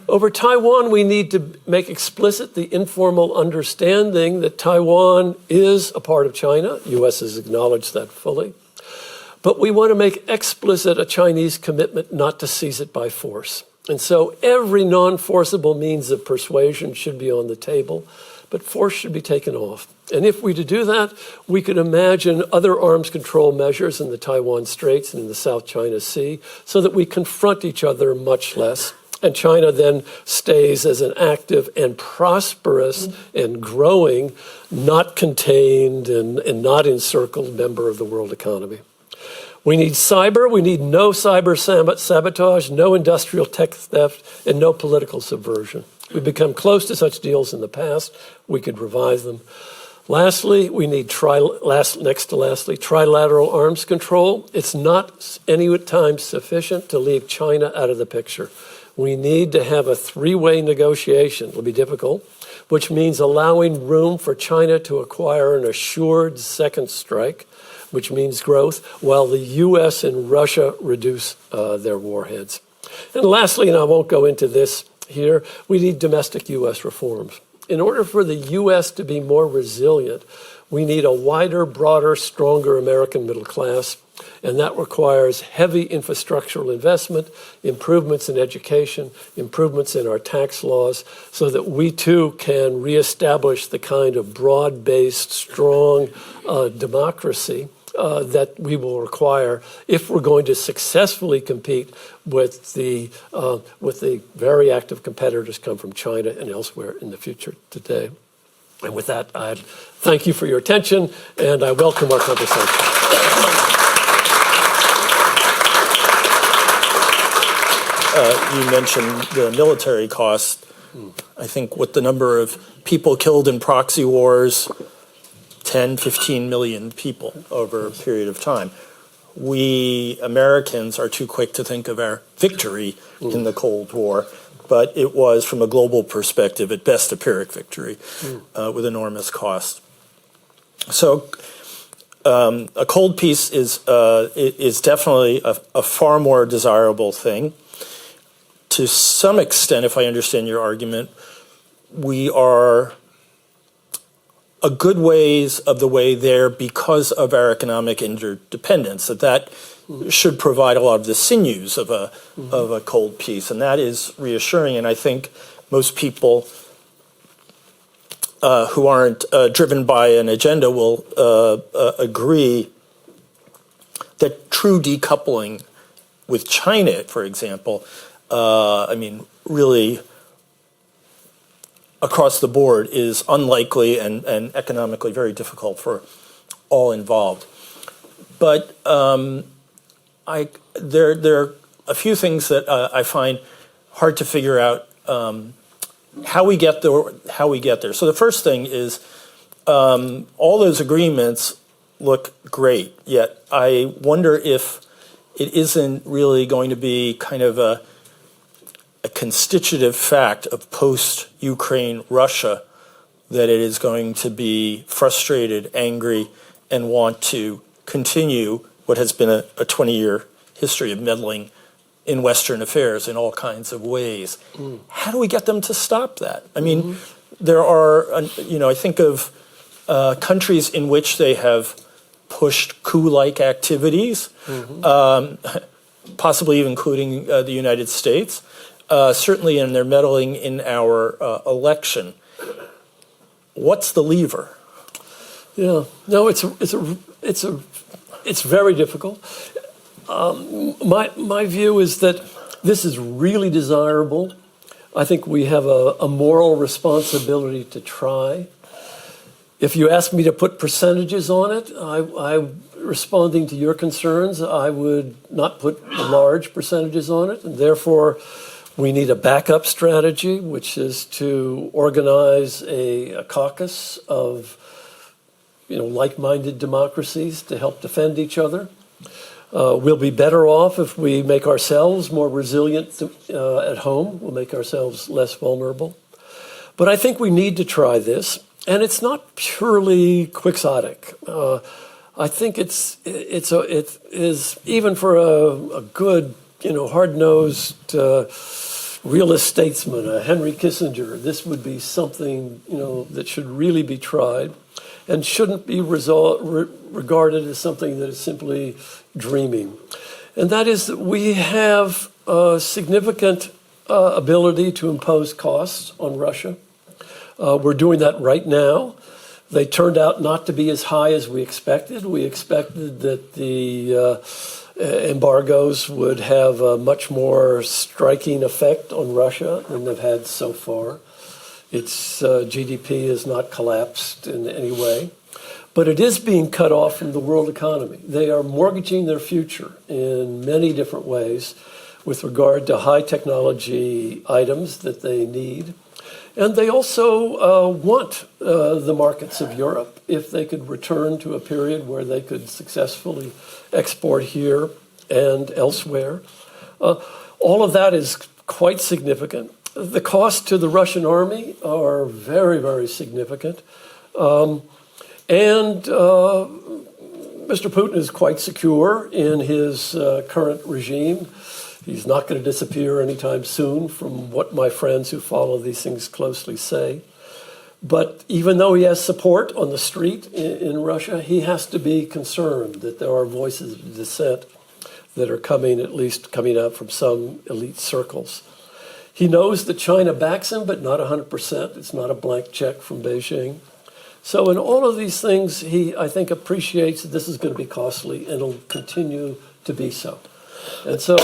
Over Taiwan, we need to make explicit the informal understanding that Taiwan is a part of China. The U.S. has acknowledged that fully. But we want to make explicit a Chinese commitment not to seize it by force. And so every non-forcible means of persuasion should be on the table, but force should be taken off. And if we to do that, we could imagine other arms control measures in the Taiwan Straits and in the South China Sea so that we confront each other much less. And China then stays as an active and prosperous and growing, not contained and not encircled member of the world economy. We need cyber. We need no cyber sabotage, no industrial tech theft, and no political subversion. We've become close to such deals in the past. We could revise them. Lastly, we need trilateral arms control. It's not any time sufficient to leave China out of the picture. We need to have a 3-way negotiation. It'll be difficult, which means allowing room for China to acquire an assured second strike, which means growth, while the U.S. and Russia reduce their warheads. And lastly, and I won't go into this here, we need domestic U.S. reforms. In order for the U.S. to be more resilient, we need a wider, broader, stronger American middle class, and that requires heavy infrastructural investment, improvements in education, improvements in our tax laws, so that we too can reestablish the kind of broad-based, strong democracy that we will require if we're going to successfully compete with the very active competitors come from China and elsewhere in the future today. And with that, I thank you for your attention, and I welcome our conversation. You mentioned the military cost. I think with the number of people killed in proxy wars, 10, 15 million people over a period of time. we Americans are too quick to think of our victory in the Cold War, but it was, from a global perspective, at best a Pyrrhic victory with enormous cost. So a cold peace is definitely a far more desirable thing. To some extent, if I understand your argument, we are a good ways of the way there because of our economic interdependence, that should provide a lot of the sinews of a cold peace, and that is reassuring. And I think most people who aren't driven by an agenda will agree that true decoupling with China, for example, really across the board is unlikely and economically very difficult for all involved. But there are a few things that I find hard to figure out how we get there. So the first thing is all those agreements look great, yet I wonder if it isn't really going to be kind of a constitutive fact of post-Ukraine Russia that it is going to be frustrated, angry, and want to continue what has been a 20-year history of meddling in Western affairs in all kinds of ways. How do we get them to stop that? I mean, there are, I think of countries in which they have pushed coup-like activities, possibly even including the United States. Certainly in their meddling in our election. What's the lever? Yeah, no, it's very difficult. My view is that this is really desirable. I think we have a moral responsibility to try. If you ask me to put percentages on it, I responding to your concerns, I would not put large percentages on it, and therefore we need a backup strategy, which is to organize a caucus of like-minded democracies to help defend each other. We'll be better off if we make ourselves more resilient at home. We'll make ourselves less vulnerable. But I think we need to try this, and it's not purely quixotic. I think it is even for a good, hard-nosed realist statesman, a Henry Kissinger, this would be something that should really be tried, and shouldn't be regarded as something that is simply dreaming. And that is that we have a significant ability to impose costs on Russia. We're doing that right now. They turned out not to be as high as we expected. We expected that the embargoes would have a much more striking effect on Russia than they've had so far. Its GDP has not collapsed in any way, but it is being cut off from the world economy. They are mortgaging their future in many different ways with regard to high technology items that they need. And they also want the markets of Europe if they could return to a period where they could successfully export here and elsewhere. All of that is quite significant. The costs to the Russian army are very, very significant. And Mr. Putin is quite secure in his current regime. He's not going to disappear anytime soon, from what my friends who follow these things closely say. But even though he has support on the street in Russia, he has to be concerned that there are voices of dissent that are coming out from some elite circles. He knows that China backs him, but not 100%. It's not a blank check from Beijing. So in all of these things, he, I think, appreciates that this is going to be costly, and it'll continue to be so. And so,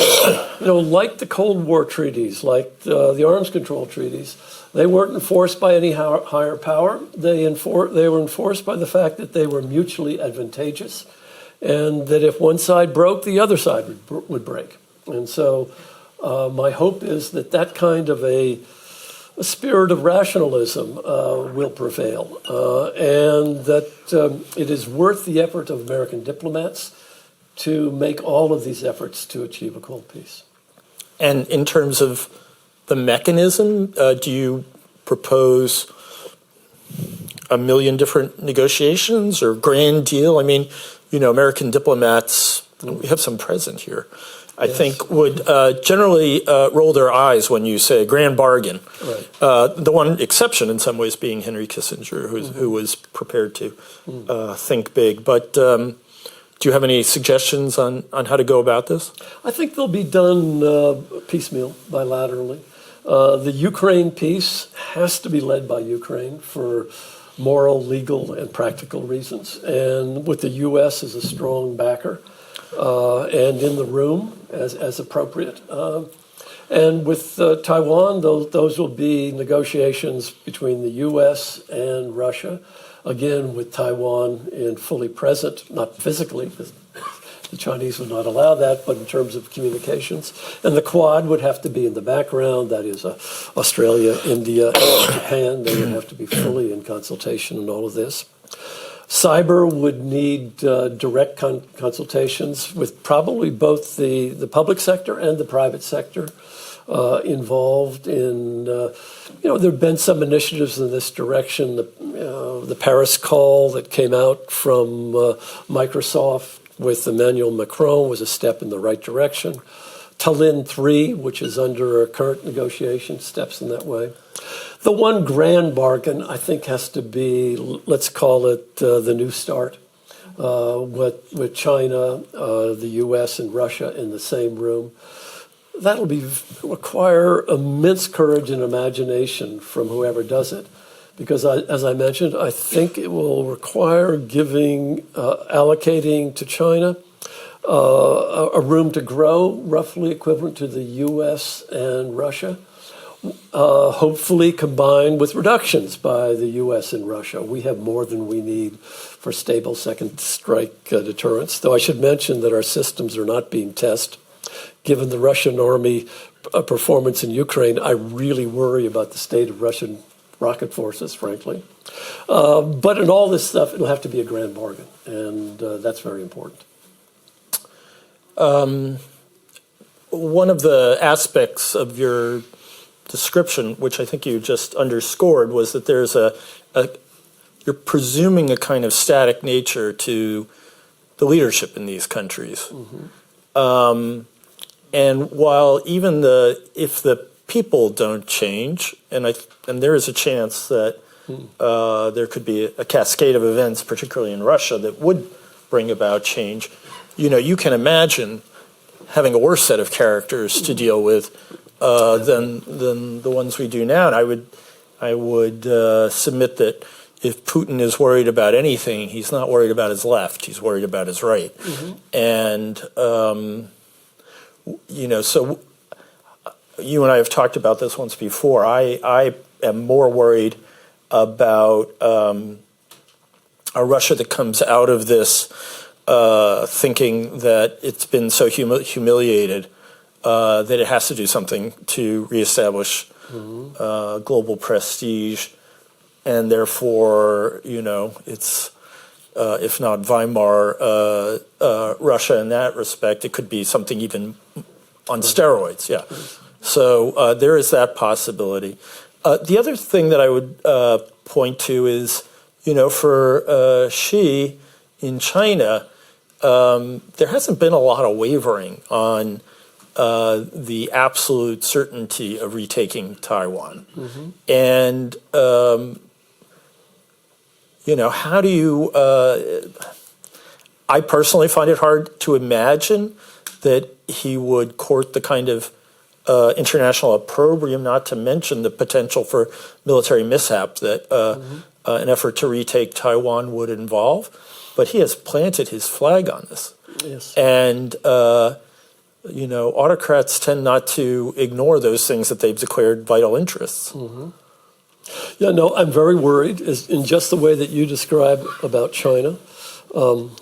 like the Cold War treaties, like the arms control treaties, they weren't enforced by any higher power. They were enforced by the fact that they were mutually advantageous, and that if one side broke, the other side would break. And so my hope is that kind of a spirit of rationalism will prevail, and that it is worth the effort of American diplomats to make all of these efforts to achieve a cold peace. And in terms of the mechanism, do you propose a million different negotiations or grand deal? I mean, American diplomats, we have some present here, I think would generally roll their eyes when you say grand bargain. Right. The one exception in some ways being Henry Kissinger, who was prepared to think big. But do you have any suggestions on how to go about this? I think they'll be done piecemeal, bilaterally. The Ukraine piece has to be led by Ukraine for moral, legal, and practical reasons, and with the U.S. as a strong backer and in the room as appropriate. And with Taiwan, those will be negotiations between the U.S. and Russia, again with Taiwan in fully present, not physically, because the Chinese would not allow that, but in terms of communications. And the Quad would have to be in the background, that is Australia, India, and Japan. They would have to be fully in consultation in all of this. Cyber would need direct consultations with probably both the public sector and the private sector involved in, there have been some initiatives in this direction. The Paris call that came out from Microsoft with Emmanuel Macron was a step in the right direction. Tallinn 3, which is under a current negotiation, steps in that way. The one grand bargain, I think, has to be, let's call it the New START, with China, the U.S., and Russia in the same room. That'll require immense courage and imagination from whoever does it, because as I mentioned, I think it will require allocating to China a room to grow, roughly equivalent to the U.S. and Russia, hopefully combined with reductions by the U.S. and Russia. We have more than we need for stable second strike deterrence, though I should mention that our systems are not being tested. Given the Russian army performance in Ukraine, I really worry about the state of Russian rocket forces, frankly. But in all this stuff, it'll have to be a grand bargain, and that's very important. One of the aspects of your description, which I think you just underscored, was that there's you're presuming a kind of static nature to the leadership in these countries. Mm-hmm. And while even if the people don't change, and there is a chance that there could be a cascade of events, particularly in Russia, that would bring about change, you can imagine having a worse set of characters to deal with than the ones we do now. And I would submit that if Putin is worried about anything, he's not worried about his left; he's worried about his right. Mm-hmm. And so you and I have talked about this once before. I am more worried about a Russia that comes out of this thinking that it's been so humiliated that it has to do something to reestablish global prestige, and therefore, it's if not Weimar Russia in that respect, it could be something even on steroids. Yeah. So there is that possibility. The other thing that I would point to is, for Xi in China, there hasn't been a lot of wavering on the absolute certainty of retaking Taiwan. Mm-hmm. And, how do you... I personally find it hard to imagine that he would court the kind of international opprobrium, not to mention the potential for military mishap that an effort to retake Taiwan would involve. But he has planted his flag on this. Yes. And, autocrats tend not to ignore those things that they've declared vital interests. Mm-hmm. Yeah, no, I'm very worried in just the way that you describe about China.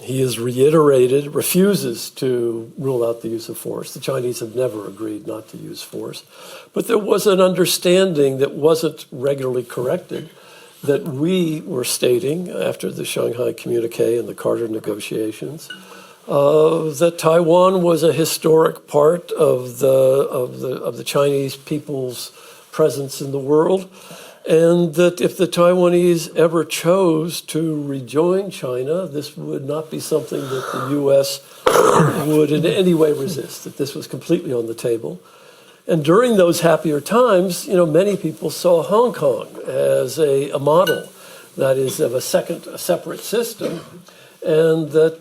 He has refuses to rule out the use of force. The Chinese have never agreed not to use force. But there was an understanding that wasn't regularly corrected that we were stating after the Shanghai Communique and the Carter negotiations, that Taiwan was a historic part of the Chinese people's presence in the world, and that if the Taiwanese ever chose to rejoin China, this would not be something that the U.S. would in any way resist, that this was completely on the table. And during those happier times, many people saw Hong Kong as a model, that is, of a separate system, and that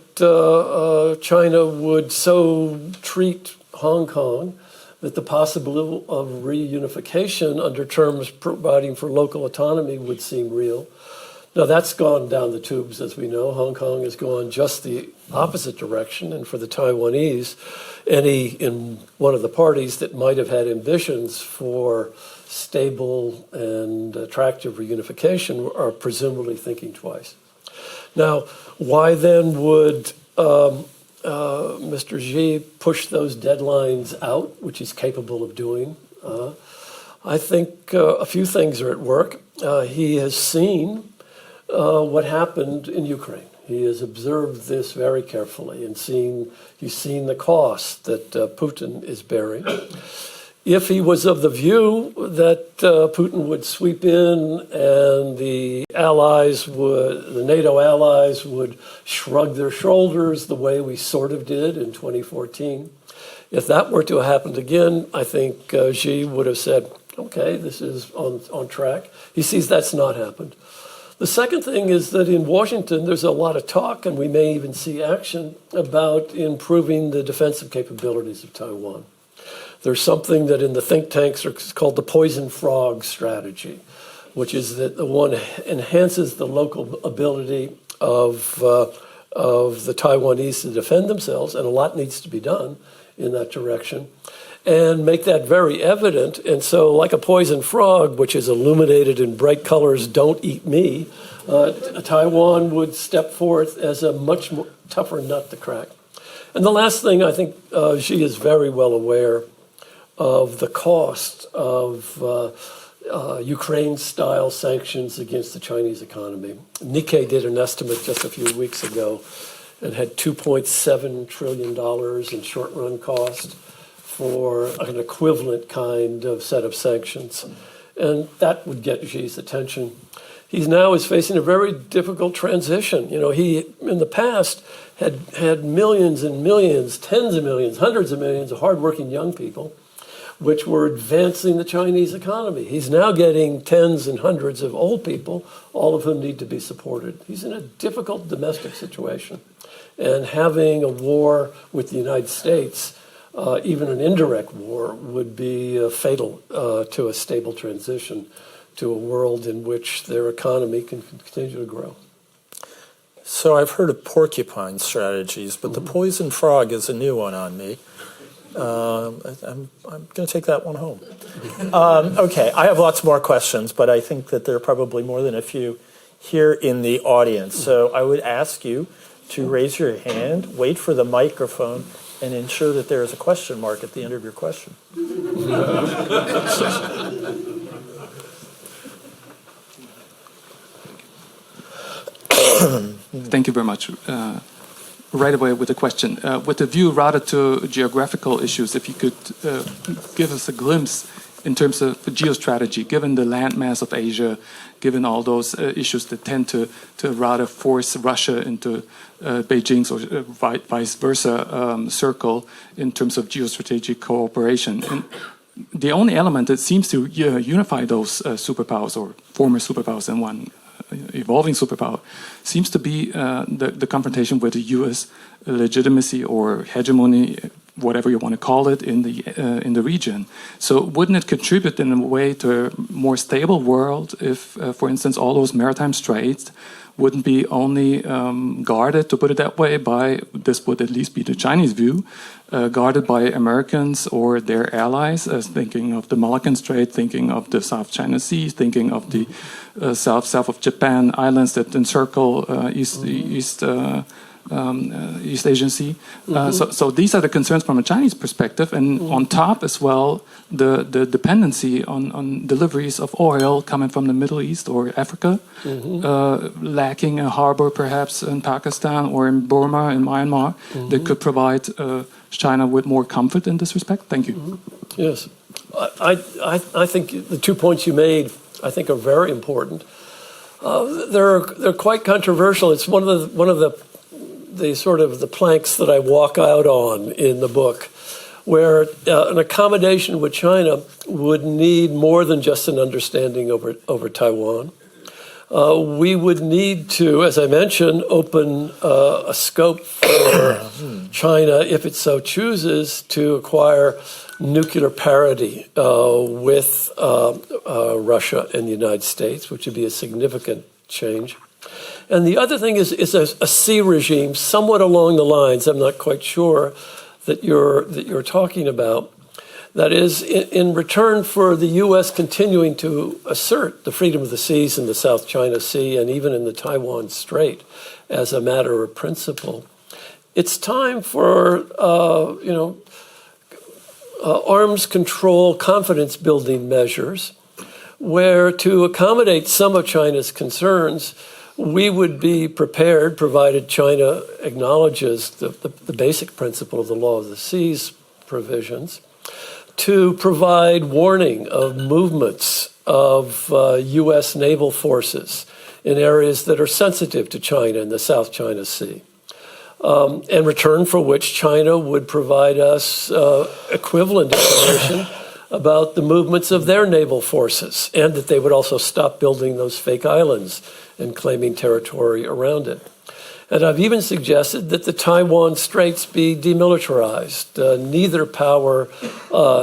China would so treat Hong Kong that the possibility of reunification under terms providing for local autonomy would seem real. Now, that's gone down the tubes, as we know. Hong Kong has gone just the opposite direction, and for the Taiwanese, any in one of the parties that might have had ambitions for stable and attractive reunification are presumably thinking twice. Now, why then would Mr. Xi push those deadlines out, which he's capable of doing? I think a few things are at work. He has seen what happened in Ukraine. He has observed this very carefully and he's seen the cost that Putin is bearing. If he was of the view that Putin would sweep in and the NATO allies would shrug their shoulders the way we sort of did in 2014, if that were to have happened again, I think Xi would have said, okay, this is on track. He sees that's not happened. The second thing is that in Washington, there's a lot of talk, and we may even see action, about improving the defensive capabilities of Taiwan. There's something that in the think tanks is called the poison frog strategy, which is that the one enhances the local ability of the Taiwanese to defend themselves, and a lot needs to be done in that direction, and make that very evident. And so, like a poison frog, which is illuminated in bright colors, "Don't eat me," Taiwan would step forth as a much more tougher nut to crack. And the last thing, I think Xi is very well aware of the cost of Ukraine-style sanctions against the Chinese economy. Nikkei did an estimate just a few weeks ago and had $2.7 trillion in short-run cost for an equivalent kind of set of sanctions. And that would get Xi's attention. He now is facing a very difficult transition. He, in the past, had millions and millions, tens of millions, hundreds of millions of hardworking young people, which were advancing the Chinese economy. He's now getting tens and hundreds of old people, all of whom need to be supported. He's in a difficult domestic situation. And having a war with the United States, even an indirect war, would be fatal to a stable transition to a world in which their economy can continue to grow. So I've heard of porcupine strategies, but the poison frog is a new one on me. I'm going to take that one home. Okay, I have lots more questions, but I think that there are probably more than a few here in the audience. So I would ask you to raise your hand, wait for the microphone, and ensure that there is a question mark at the end of your question. Thank you very much. Right away with a question. With a view rather to geographical issues, if you could give us a glimpse in terms of geostrategy, given the landmass of Asia, given all those issues that tend to rather force Russia into Beijing's or vice versa circle in terms of geostrategic cooperation. And the only element that seems to unify those superpowers or former superpowers in one evolving superpower seems to be the confrontation with the U.S. legitimacy or hegemony, whatever you want to call it, in the region. So wouldn't it contribute in a way to a more stable world if, for instance, all those maritime straits wouldn't be only guarded, to put it that way, by, this would at least be the Chinese view, guarded by Americans or their allies, as thinking of the Malaccan Strait, thinking of the South China Sea, thinking of the south of Japan islands that encircle East East Asian Sea. So these are the concerns from a Chinese perspective, and on top as well, the dependency on deliveries of oil coming from the Middle East or Africa, lacking a harbor perhaps in Pakistan or in Burma, in Myanmar, that could provide China with more comfort in this respect. Thank you. Yes. I think the 2 points you made, I think, are very important. They're quite controversial. It's one of the sort of the planks that I walk out on in the book, where an accommodation with China would need more than just an understanding over Taiwan. We would need to, as I mentioned, open a scope for China, if it so chooses, to acquire nuclear parity with Russia and the United States, which would be a significant change. And the other thing is a sea regime, somewhat along the lines, I'm not quite sure, that you're talking about. That is, in return for the U.S. continuing to assert the freedom of the seas in the South China Sea and even in the Taiwan Strait as a matter of principle, it's time for arms control, confidence-building measures, where to accommodate some of China's concerns, we would be prepared, provided China acknowledges the basic principle of the law of the seas provisions, to provide warning of movements of U.S. naval forces in areas that are sensitive to China in the South China Sea. In return for which China would provide us equivalent information about the movements of their naval forces, and that they would also stop building those fake islands and claiming territory around it. And I've even suggested that the Taiwan Straits be demilitarized. Neither power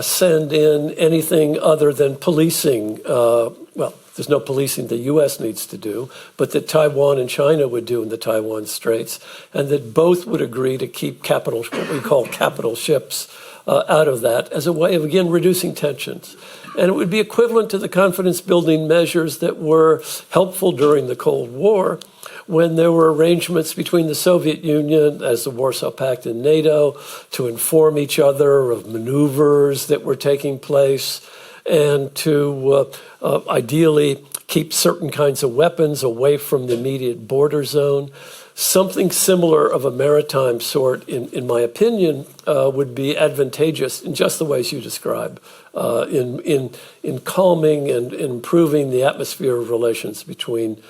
send in anything other than policing. Well, there's no policing the U.S. needs to do, but that Taiwan and China would do in the Taiwan Straits, and that both would agree to keep what we call capital ships out of that as a way of, again, reducing tensions. And it would be equivalent to the confidence-building measures that were helpful during the Cold War, when there were arrangements between the Soviet Union, as the Warsaw Pact and NATO, to inform each other of maneuvers that were taking place, and to ideally keep certain kinds of weapons away from the immediate border zone. Something similar of a maritime sort, in my opinion, would be advantageous in just the ways you describe, in calming and improving the atmosphere of relations between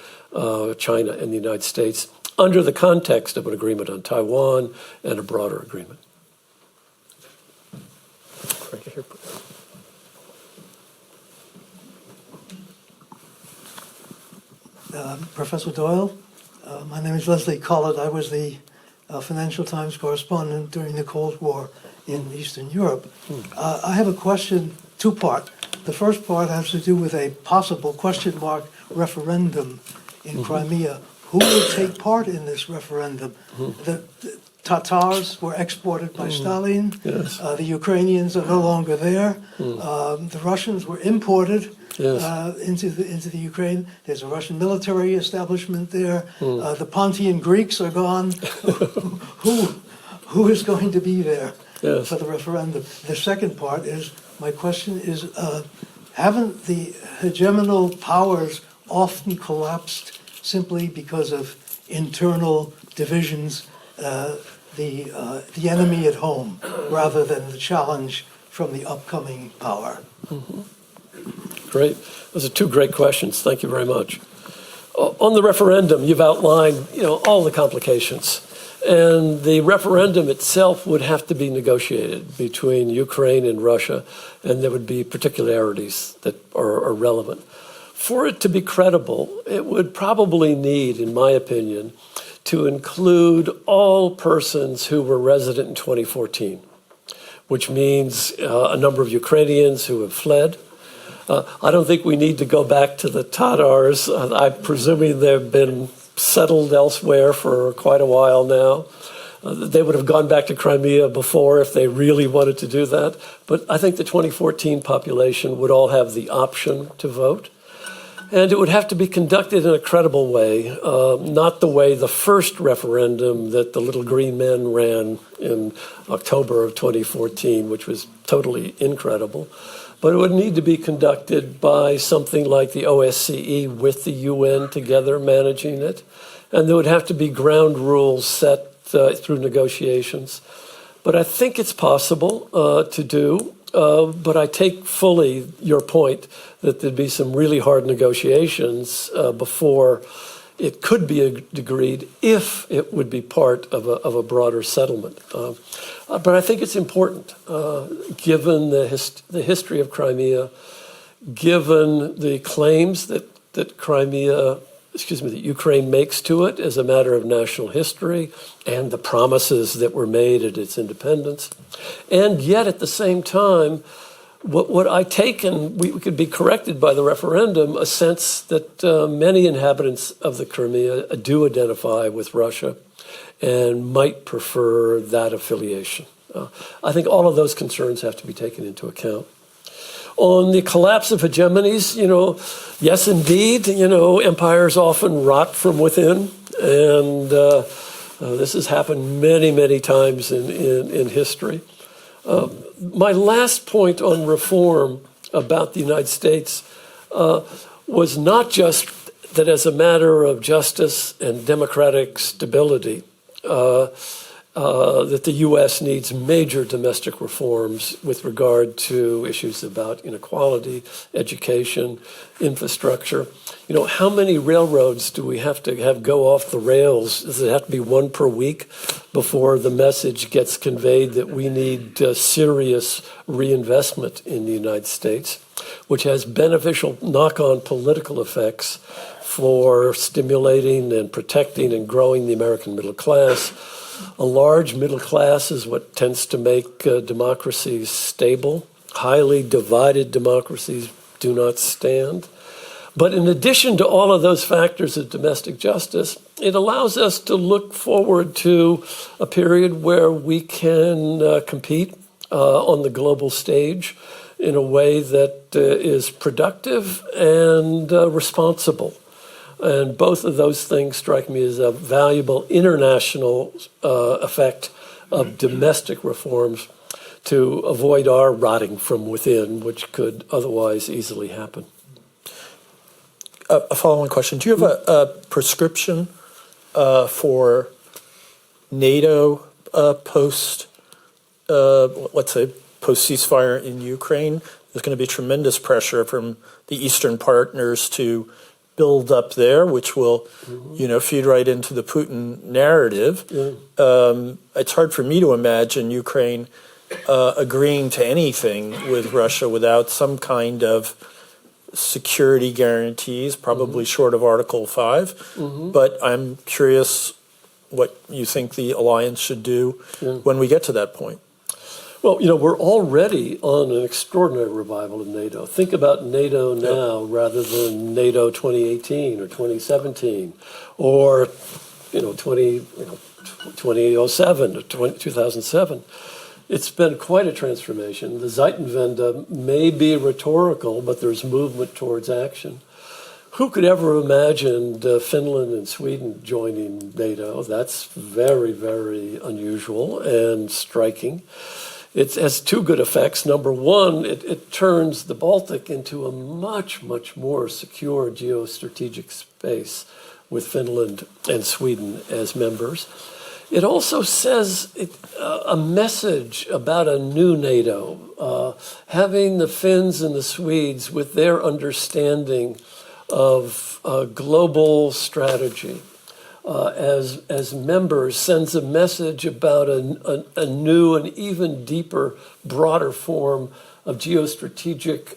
China and the United States under the context of an agreement on Taiwan and a broader agreement. Professor Doyle, my name is Leslie Collett. I was the Financial Times correspondent during the Cold War in Eastern Europe. I have a question, two-part. The first part has to do with a possible question mark referendum in Crimea. Who would take part in this referendum? The Tatars were exported by Stalin. Yes. The Ukrainians are no longer there. The Russians were imported into the Ukraine. There's a Russian military establishment there. The Pontian Greeks are gone. Who is going to be there for the referendum? The second part is, my question is, haven't the hegemonal powers often collapsed simply because of internal divisions, the enemy at home, rather than the challenge from the upcoming power? Great. Those are two great questions. Thank you very much. On the referendum, you've outlined, all the complications. And the referendum itself would have to be negotiated between Ukraine and Russia, and there would be particularities that are relevant. For it to be credible, it would probably need, in my opinion, to include all persons who were resident in 2014, which means a number of Ukrainians who have fled. I don't think we need to go back to the Tatars. I'm presuming they've been settled elsewhere for quite a while now. They would have gone back to Crimea before if they really wanted to do that. But I think the 2014 population would all have the option to vote. And it would have to be conducted in a credible way, not the way the first referendum that the little green men ran in October of 2014, which was totally incredible. But it would need to be conducted by something like the OSCE with the UN together managing it. And there would have to be ground rules set through negotiations. But I think it's possible to do. But I take fully your point that there'd be some really hard negotiations before it could be agreed if it would be part of a broader settlement. But I think it's important, given the history of Crimea, given the claims that Ukraine makes to it as a matter of national history, and the promises that were made at its independence. And yet, at the same time, what I take, and we could be corrected by the referendum, a sense that many inhabitants of the Crimea do identify with Russia and might prefer that affiliation. I think all of those concerns have to be taken into account. On the collapse of hegemonies, yes, indeed, empires often rot from within, and this has happened many, many times in history. My last point on reform about the United States was not just that as a matter of justice and democratic stability, that the U.S. needs major domestic reforms with regard to issues about inequality, education, infrastructure. How many railroads do we have to have go off the rails? Does it have to be one per week before the message gets conveyed that we need serious reinvestment in the United States, which has beneficial knock-on political effects for stimulating and protecting and growing the American middle class? A large middle class is what tends to make democracies stable. Highly divided democracies do not stand. But in addition to all of those factors of domestic justice, it allows us to look forward to a period where we can compete on the global stage in a way that is productive and responsible. And both of those things strike me as a valuable international effect of domestic reforms to avoid our rotting from within, which could otherwise easily happen. A following question. Do you have a prescription for NATO post, let's say, post-ceasefire in Ukraine? There's going to be tremendous pressure from the Eastern partners to build up there, which will, feed right into the Putin narrative. It's hard for me to imagine Ukraine agreeing to anything with Russia without some kind of security guarantees, probably short of Article 5. But I'm curious what you think the alliance should do when we get to that point. Well, we're already on an extraordinary revival of NATO. Think about NATO now rather than NATO 2018 or 2017 or, 2007 or 2007. It's been quite a transformation. The Zeitenwende may be rhetorical, but there's movement towards action. Who could ever imagine Finland and Sweden joining NATO? That's very, very unusual and striking. It has two good effects. Number one, it turns the Baltic into a much, much more secure geostrategic space with Finland and Sweden as members. It also says a message about a new NATO, having the Finns and the Swedes with their understanding of global strategy as members sends a message about a new and even deeper, broader form of geostrategic,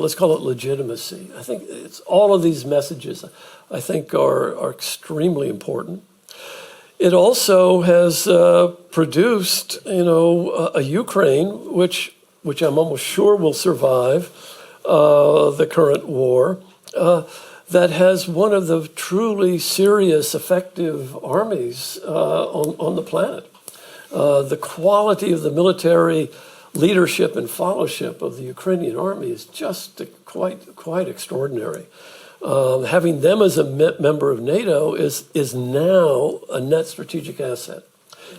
let's call it legitimacy. I think it's all of these messages I think are extremely important. It also has produced, a Ukraine which I'm almost sure will survive the current war, that has one of the truly serious, effective armies on the planet. The quality of the military leadership and fellowship of the Ukrainian army is just quite extraordinary. Having them as a member of NATO is now a net strategic asset.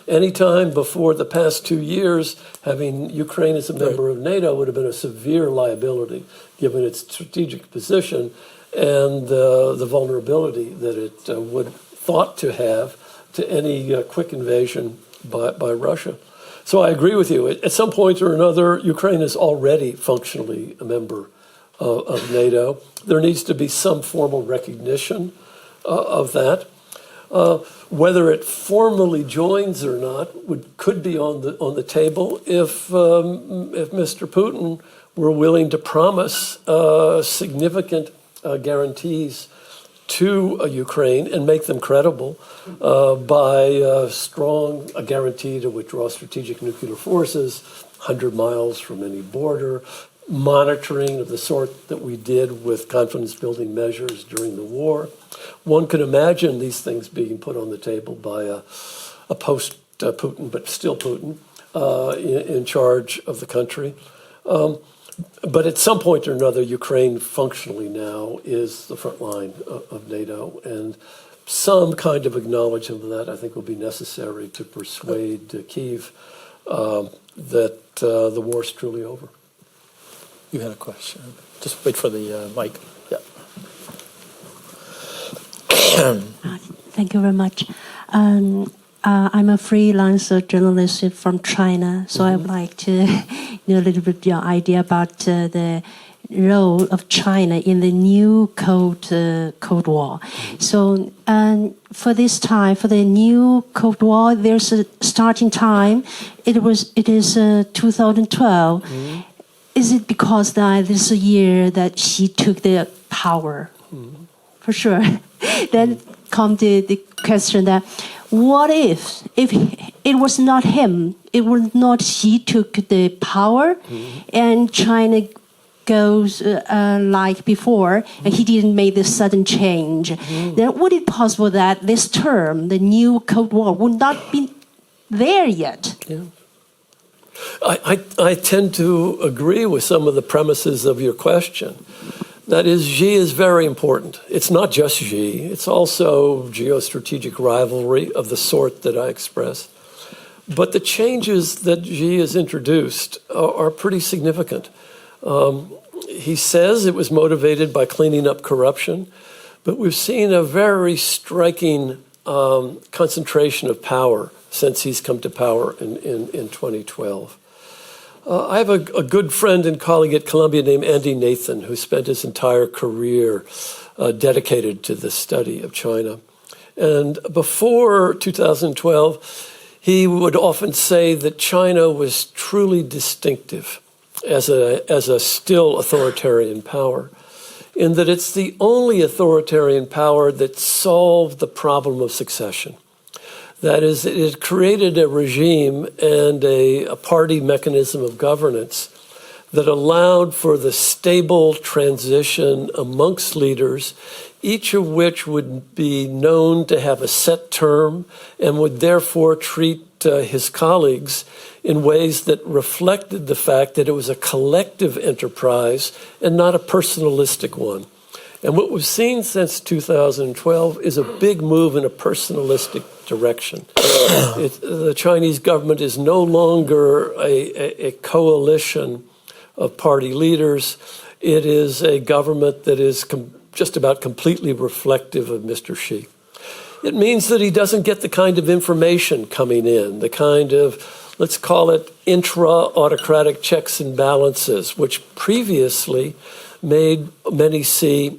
Anytime before the past 2 years, having Ukraine as a member of NATO would have been a severe liability, given its strategic position and the vulnerability that it would thought to have to any quick invasion by Russia. So I agree with you. At some point or another, Ukraine is already functionally a member of NATO. There needs to be some formal recognition of that. Whether it formally joins or not could be on the table if Mr. Putin were willing to promise significant guarantees to Ukraine and make them credible by a guarantee to withdraw strategic nuclear forces 100 miles from any border, monitoring of the sort that we did with confidence-building measures during the war. One can imagine these things being put on the table by a post-Putin, but still Putin, in charge of the country. But at some point or another, Ukraine functionally now is the front line of NATO, and some kind of acknowledgement of that I think will be necessary to persuade Kyiv that the war is truly over. You had a question. Just wait for the mic. Yeah. Thank you very much. I'm a freelancer journalist from China, so I would like to know a little bit your idea about the role of China in the new Cold War. So for this time, for the new Cold War, there's a starting time. It is 2012. Is it because that this year that she took the power? For sure. Then come the question that what if it was not him, it was not he took the power, and China goes like before, and he didn't make this sudden change? Then would it possible that this term, the new Cold War, would not be there yet? Yeah. I tend to agree with some of the premises of your question. That is, Xi is very important. It's not just Xi. It's also geostrategic rivalry of the sort that I expressed. But the changes that Xi has introduced are pretty significant. He says it was motivated by cleaning up corruption, but we've seen a very striking concentration of power since he's come to power in 2012. I have a good friend and colleague at Columbia named Andy Nathan, who spent his entire career dedicated to the study of China. And before 2012, he would often say that China was truly distinctive as a still authoritarian power, in that it's the only authoritarian power that solved the problem of succession. That is, it created a regime and a party mechanism of governance that allowed for the stable transition amongst leaders, each of which would be known to have a set term and would therefore treat his colleagues in ways that reflected the fact that it was a collective enterprise and not a personalistic one. And what we've seen since 2012 is a big move in a personalistic direction. The Chinese government is no longer a coalition of party leaders. It is a government that is just about completely reflective of Mr. Xi. It means that he doesn't get the kind of information coming in, the kind of, let's call it, intra-autocratic checks and balances, which previously made many see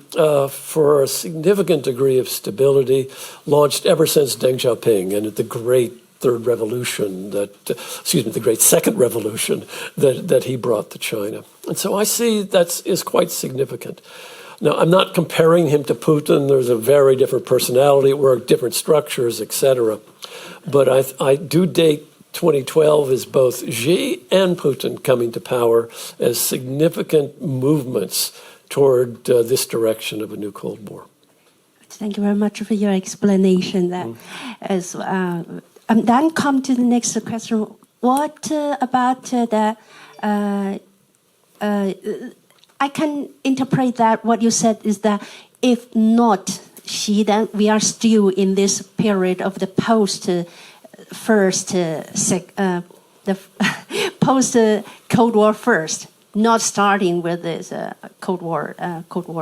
for a significant degree of stability, launched ever since Deng Xiaoping and the great third revolution the great second revolution that he brought to China. And so I see that is quite significant. Now, I'm not comparing him to Putin. There's a very different personality at work, different structures, etc. But I do date 2012 as both Xi and Putin coming to power as significant movements toward this direction of a new Cold War. Thank you very much for your explanation. Then come to the next question. What about the? I can interpret that what you said is that if not Xi, then we are still in this period of the post-Cold War first, not starting with this Cold War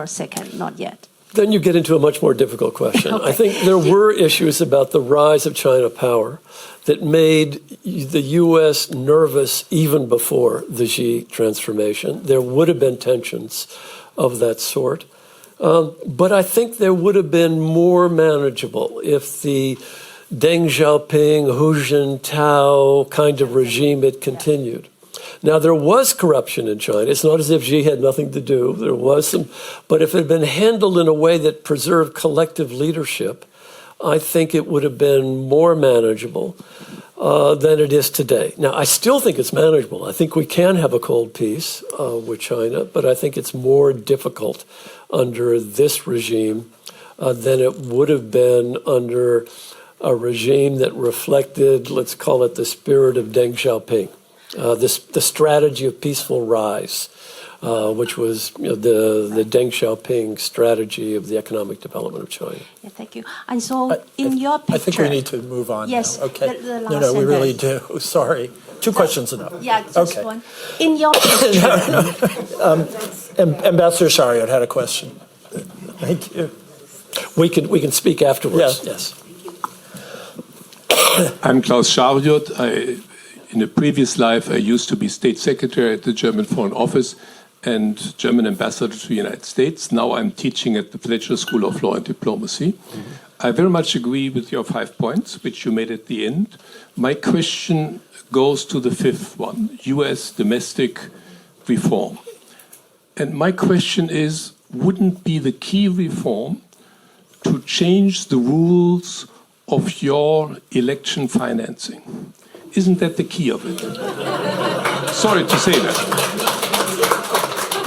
second, not yet. Then you get into a much more difficult question. Okay. I think there were issues about the rise of China power that made the U.S. nervous even before the Xi transformation. There would have been tensions of that sort. But I think there would have been more manageable if the Deng Xiaoping, Hu Jintao kind of regime had continued. Now, there was corruption in China. It's not as if Xi had nothing to do. There was some. But if it had been handled in a way that preserved collective leadership, I think it would have been more manageable than it is today. Now, I still think it's manageable. I think we can have a cold peace with China, but I think it's more difficult under this regime than it would have been under a regime that reflected, let's call it the spirit of Deng Xiaoping. The strategy of peaceful rise, which was the Deng Xiaoping strategy of the economic development of China. Yeah, thank you. And so, in your picture, I think we need to move on. Yes, now. Okay. the last No, we really sentence. do. Sorry. Two questions enough. Yeah, just Okay. one. In your picture, Ambassador Shariat had a question. Thank you. We can speak afterwards. Yes. I'm Klaus Schariot. In a previous life, I used to be State Secretary at the German Foreign Office and German Ambassador to the United States. Now I'm teaching at the Fletcher School of Law and Diplomacy. I very much agree with your 5 points, which you made at the end. My question goes to the fifth one, U.S. domestic reform. And my question is, wouldn't be the key reform to change the rules of your election financing? Isn't that the key of it? Sorry to say that.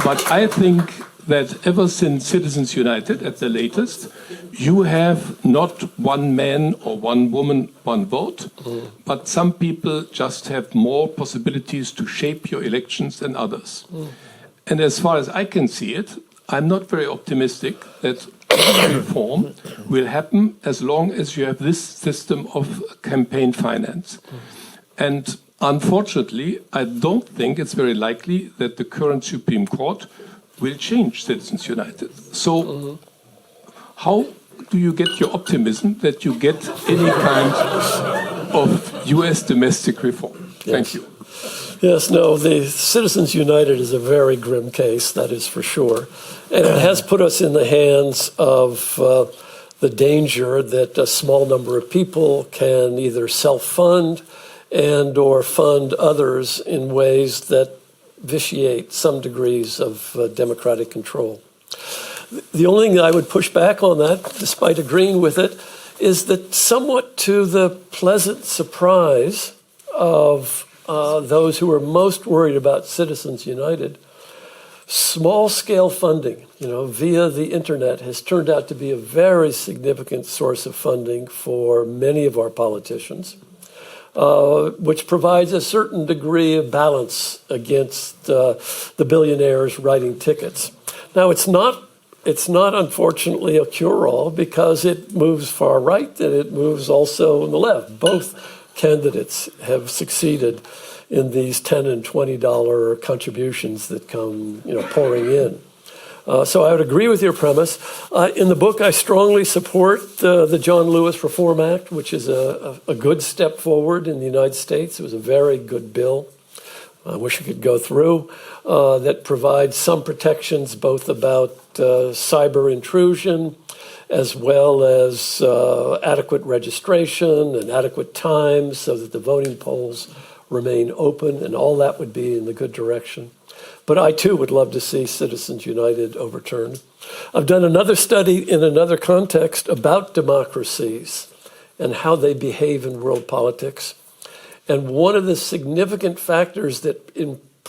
But I think that ever since Citizens United at the latest, you have not one man or one woman, one vote, but some people just have more possibilities to shape your elections than others. And as far as I can see it, I'm not very optimistic that reform will happen as long as you have this system of campaign finance. And unfortunately, I don't think it's very likely that the current Supreme Court will change Citizens United. So how do you get your optimism that you get any kind of U.S. domestic reform? Thank you. Yes, no, the Citizens United is a very grim case, that is for sure. And it has put us in the hands of the danger that a small number of people can either self-fund and or fund others in ways that vitiate some degrees of democratic control. The only thing that I would push back on that, despite agreeing with it, is that somewhat to the pleasant surprise of those who are most worried about Citizens United, small-scale funding, via the internet has turned out to be a very significant source of funding for many of our politicians, which provides a certain degree of balance against the billionaires writing tickets. Now, it's not unfortunately a cure-all because it moves far right and it moves also on the left. Both candidates have succeeded in these $10 and $20 contributions that come, pouring in. So I would agree with your premise. In the book, I strongly support the John Lewis Reform Act, which is a good step forward in the United States. It was a very good bill. I wish it could go through, that provides some protections both about cyber intrusion as well as adequate registration and adequate time so that the voting polls remain open, and all that would be in the good direction. But I, too, would love to see Citizens United overturned. I've done another study in another context about democracies and how they behave in world politics. And one of the significant factors that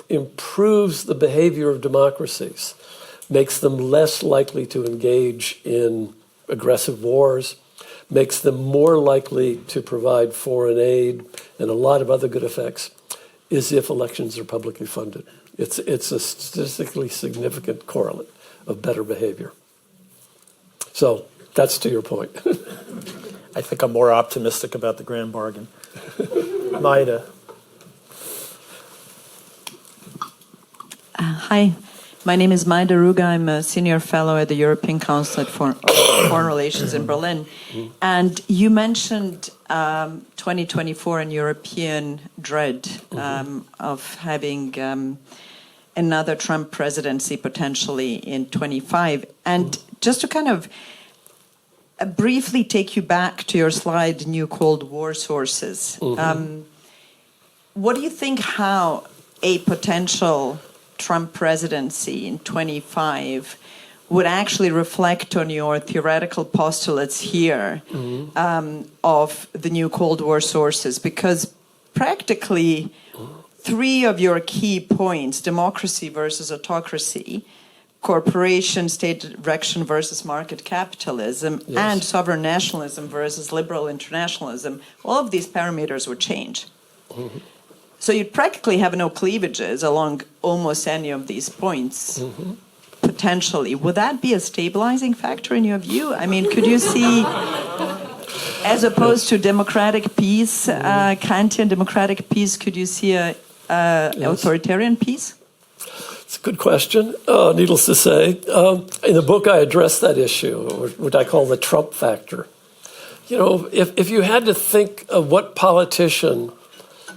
improves the behavior of democracies, makes them less likely to engage in aggressive wars, makes them more likely to provide foreign aid and a lot of other good effects, is if elections are publicly funded. It's a statistically significant correlate of better behavior. So that's to your point. I think I'm more optimistic about the grand bargain. Maida. Hi, my name is Maida Ruga. I'm a senior fellow at the European Council for Foreign Relations in Berlin. And you mentioned 2024 and European dread of having another Trump presidency potentially in 25. And just to kind of briefly take you back to your slide, New Cold War Sources. What do you think how a potential Trump presidency in 25 would actually reflect on your theoretical postulates here of the new Cold War sources? Because practically three of your key points, democracy versus autocracy, corporation, state direction versus market capitalism, and sovereign nationalism versus liberal internationalism, all of these parameters would change. So you'd practically have no cleavages along almost any of these points, potentially. Would that be a stabilizing factor in your view? I mean, could you see, as opposed to democratic peace, Kantian democratic peace, could you see a authoritarian peace? It's a good question. Needless to say, in the book I address that issue, what I call the Trump factor. You know, if you had to think of what politician,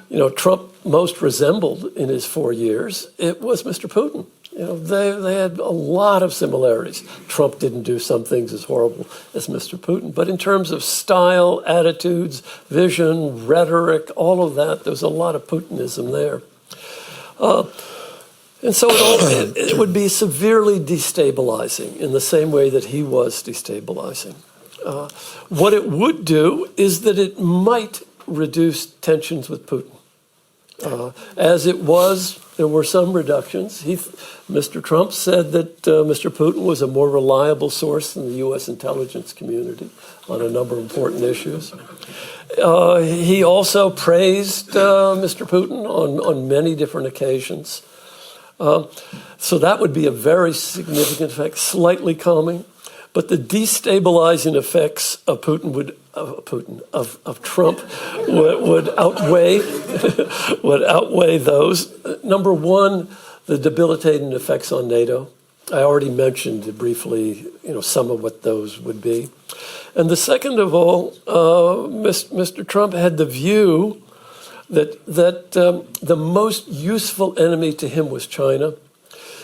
you know, Trump most resembled in his 4 years, it was Mr. Putin. You know, they had a lot of similarities. Trump didn't do some things as horrible as Mr. Putin, but in terms of style, attitudes, vision, rhetoric, all of that, there's a lot of Putinism there. And so it would be severely destabilizing in the same way that he was destabilizing. What it would do is that it might reduce tensions with Putin. As it was, there were some reductions. Mr. Trump said that Mr. Putin was a more reliable source than the U.S. intelligence community on a number of important issues. He also praised Mr. Putin on many different occasions. So that would be a very significant effect, slightly calming. But the destabilizing effects of Putin of Trump would outweigh those. Number one, the debilitating effects on NATO. I already mentioned briefly, you know, some of what those would be. And the second of all, Mr. Trump had the view that the most useful enemy to him was China.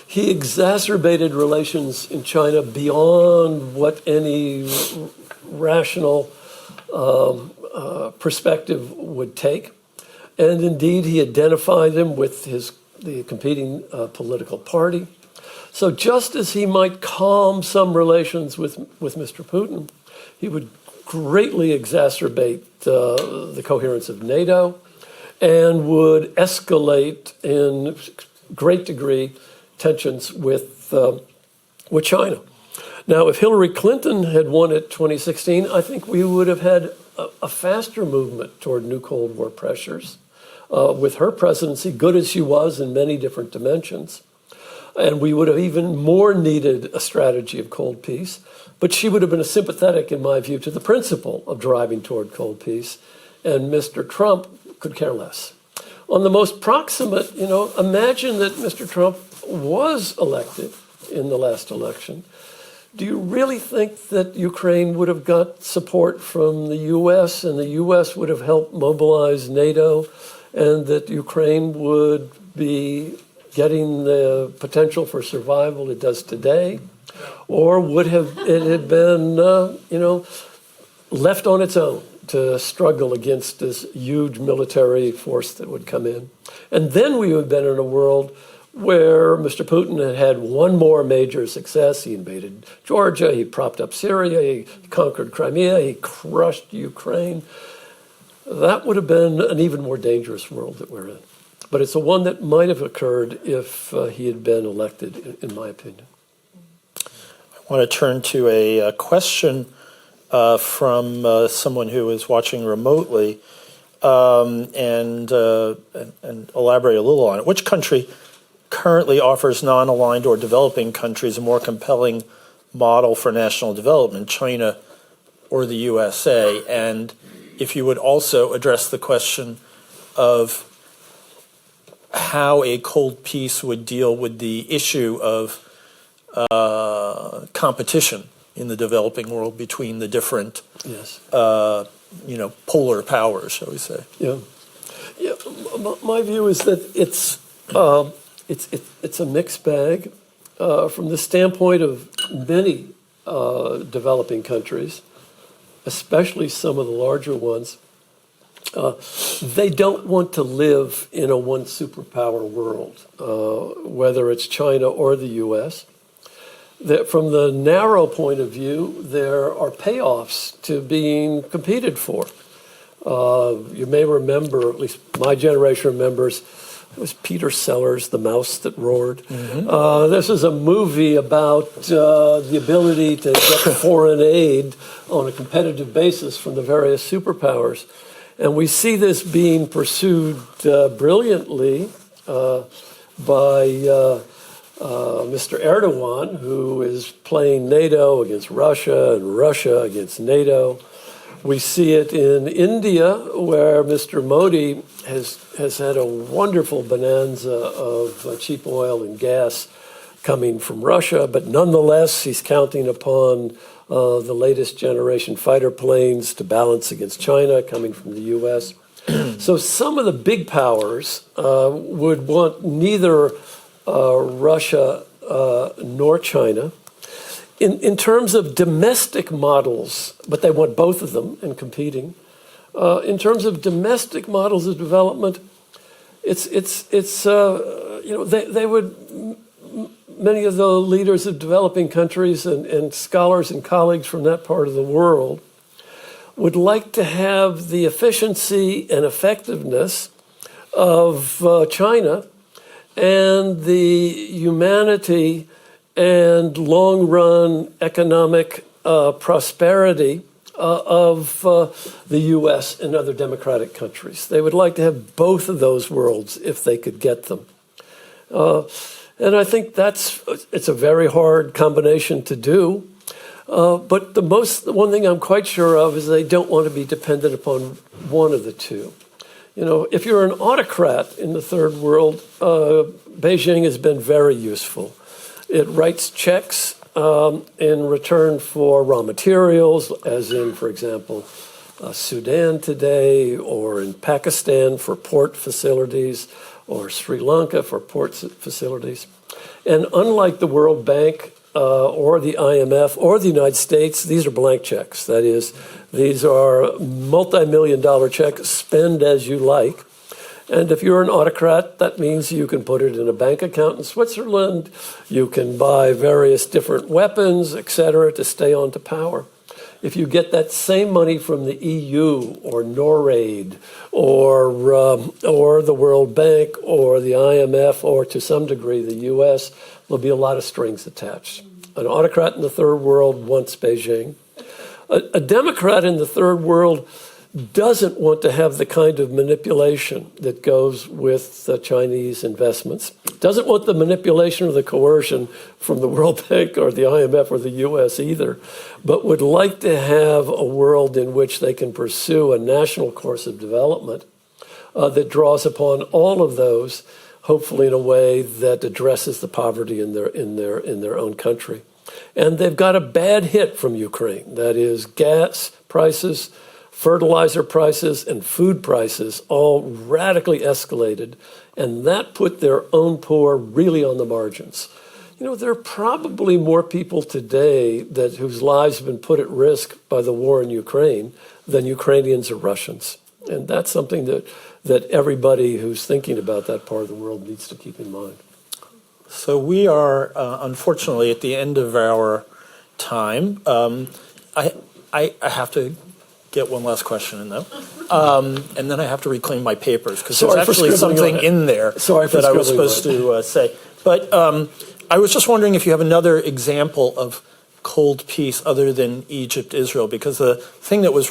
He exacerbated relations in China beyond what any rational perspective would take. And indeed, he identified him with the competing political party. So just as he might calm some relations with Mr. Putin, he would greatly exacerbate the coherence of NATO and would escalate in great degree tensions with China. Now, if Hillary Clinton had won at 2016, I think we would have had a faster movement toward new Cold War pressures with her presidency, good as she was in many different dimensions. And we would have even more needed a strategy of cold peace. But she would have been sympathetic, in my view, to the principle of driving toward cold peace. And Mr. Trump could care less. On the most proximate, you know, imagine that Mr. Trump was elected in the last election. Do you really think that Ukraine would have got support from the U.S. and the U.S. would have helped mobilize NATO and that Ukraine would be getting the potential for survival it does today? Or would it have been, left on its own to struggle against this huge military force that would come in? And then we would have been in a world where Mr. Putin had one more major success. He invaded Georgia, he propped up Syria, he conquered Crimea, he crushed Ukraine. That would have been an even more dangerous world that we're in. But it's the one that might have occurred if he had been elected, in my opinion. I want to turn to a question from someone who is watching remotely and elaborate a little on it. Which country currently offers non-aligned or developing countries a more compelling model for national development, China or the USA, and if you would also address the question of how a cold peace would deal with the issue of competition in the developing world between the different, Yes. Polar powers, shall we say? Yeah. Yeah. My view is that it's a mixed bag from the standpoint of many developing countries, especially some of the larger ones. They don't want to live in a one superpower world, whether it's China or the U.S. That from the narrow point of view, there are payoffs to being competed for. You may remember, at least my generation remembers, it was Peter Sellers, The Mouse That Roared. This is a movie about the ability to get foreign aid on a competitive basis from the various superpowers. And we see this being pursued brilliantly by Mr. Erdogan, who is playing NATO against Russia and Russia against NATO. We see it in India, where Mr. Modi has had a wonderful bonanza of cheap oil and gas coming from Russia, but nonetheless, he's counting upon the latest generation fighter planes to balance against China coming from the U.S. So some of the big powers would want neither Russia nor China. In terms of domestic models, but they want both of them and competing. In terms of domestic models of development, they would. Many of the leaders of developing countries and scholars and colleagues from that part of the world would like to have the efficiency and effectiveness of China and the humanity and long-run economic prosperity of the U.S. and other democratic countries. They would like to have both of those worlds if they could get them. And I think it's a very hard combination to do. But the one thing I'm quite sure of is they don't want to be dependent upon one of the two. If you're an autocrat in the third world, Beijing has been very useful. It writes checks in return for raw materials, as in, for example, Sudan today, or in Pakistan for port facilities, or Sri Lanka for port facilities. And unlike the World Bank or the IMF or the United States, these are blank checks. That is, these are multi-million-dollar checks, spend as you like. And if you're an autocrat, that means you can put it in a bank account in Switzerland, you can buy various different weapons, etc., to stay on to power. If you get that same money from the EU or NORAID or the World Bank or the IMF or to some degree the US, there'll be a lot of strings attached. An autocrat in the third world wants Beijing. A democrat in the third world doesn't want to have the kind of manipulation that goes with the Chinese investments, doesn't want the manipulation or the coercion from the World Bank or the IMF or the US either, but would like to have a world in which they can pursue a national course of development that draws upon all of those, hopefully in a way that addresses the poverty in their own country. And they've got a bad hit from Ukraine. That is, gas prices, fertilizer prices, and food prices all radically escalated, and that put their own poor really on the margins. There are probably more people today whose lives have been put at risk by the war in Ukraine than Ukrainians or Russians. And that's something that everybody who's thinking about that part of the world needs to keep in mind. So we are, unfortunately, at the end of our time. I have to get one last question in, though. And then I have to reclaim my papers, because there's actually something in there that I was supposed to say. But I was just wondering if you have another example of cold peace other than Egypt, Israel, because the thing that was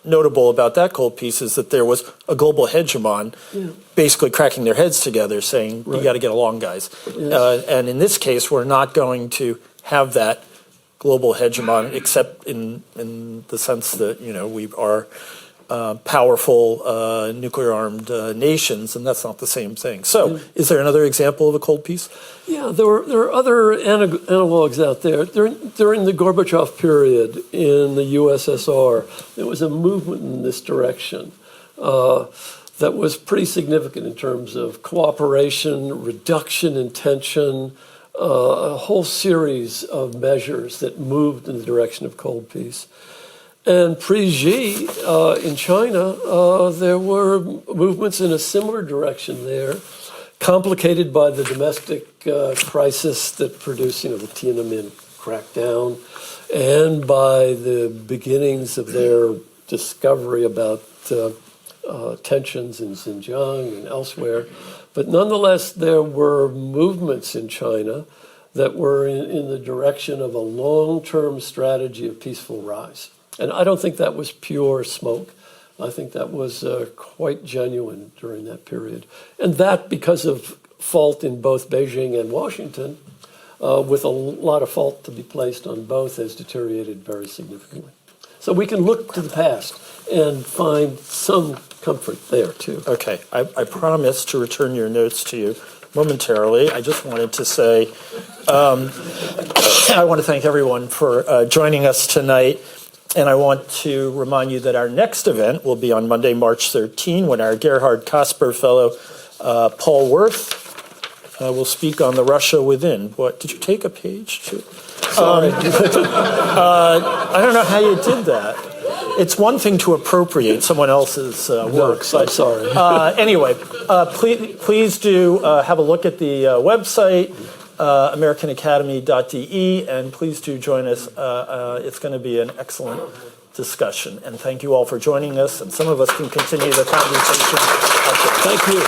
notable about that cold peace is that there was a global hegemon basically cracking their heads together saying, you got to get along, guys. And in this case, we're not going to have that global hegemon, except in the sense that, we are powerful nuclear-armed nations, and that's not the same thing. So, is there another example of a cold peace? Yeah, there are other analogs out there. During the Gorbachev period in the USSR, there was a movement in this direction that was pretty significant in terms of cooperation, reduction in tension, a whole series of measures that moved in the direction of cold peace. And pre-Xi in China, there were movements in a similar direction there, complicated by the domestic crisis that produced, the Tiananmen crackdown, and by the beginnings of their discovery about tensions in Xinjiang and elsewhere. But nonetheless, there were movements in China that were in the direction of a long-term strategy of peaceful rise. And I don't think that was pure smoke. I think that was quite genuine during that period. And that because of fault in both Beijing and Washington, with a lot of fault to be placed on both, has deteriorated very significantly. So we can look to the past and find some comfort there, too. Okay, I promise to return your notes to you momentarily. I just wanted to say I want to thank everyone for joining us tonight. And I want to remind you that our next event will be on Monday, March 13, when our Gerhard Kasper Fellow, Paul Wirth, will speak on the Russia Within. What, did you take a page too? Sorry. I don't know how you did that. It's one thing to appropriate someone else's work. I'm sorry. Anyway, please do have a look at the website, americanacademy.de, and please do join us. It's going to be an excellent discussion. And thank you all for joining us, and some of us can continue the conversation. Thank you.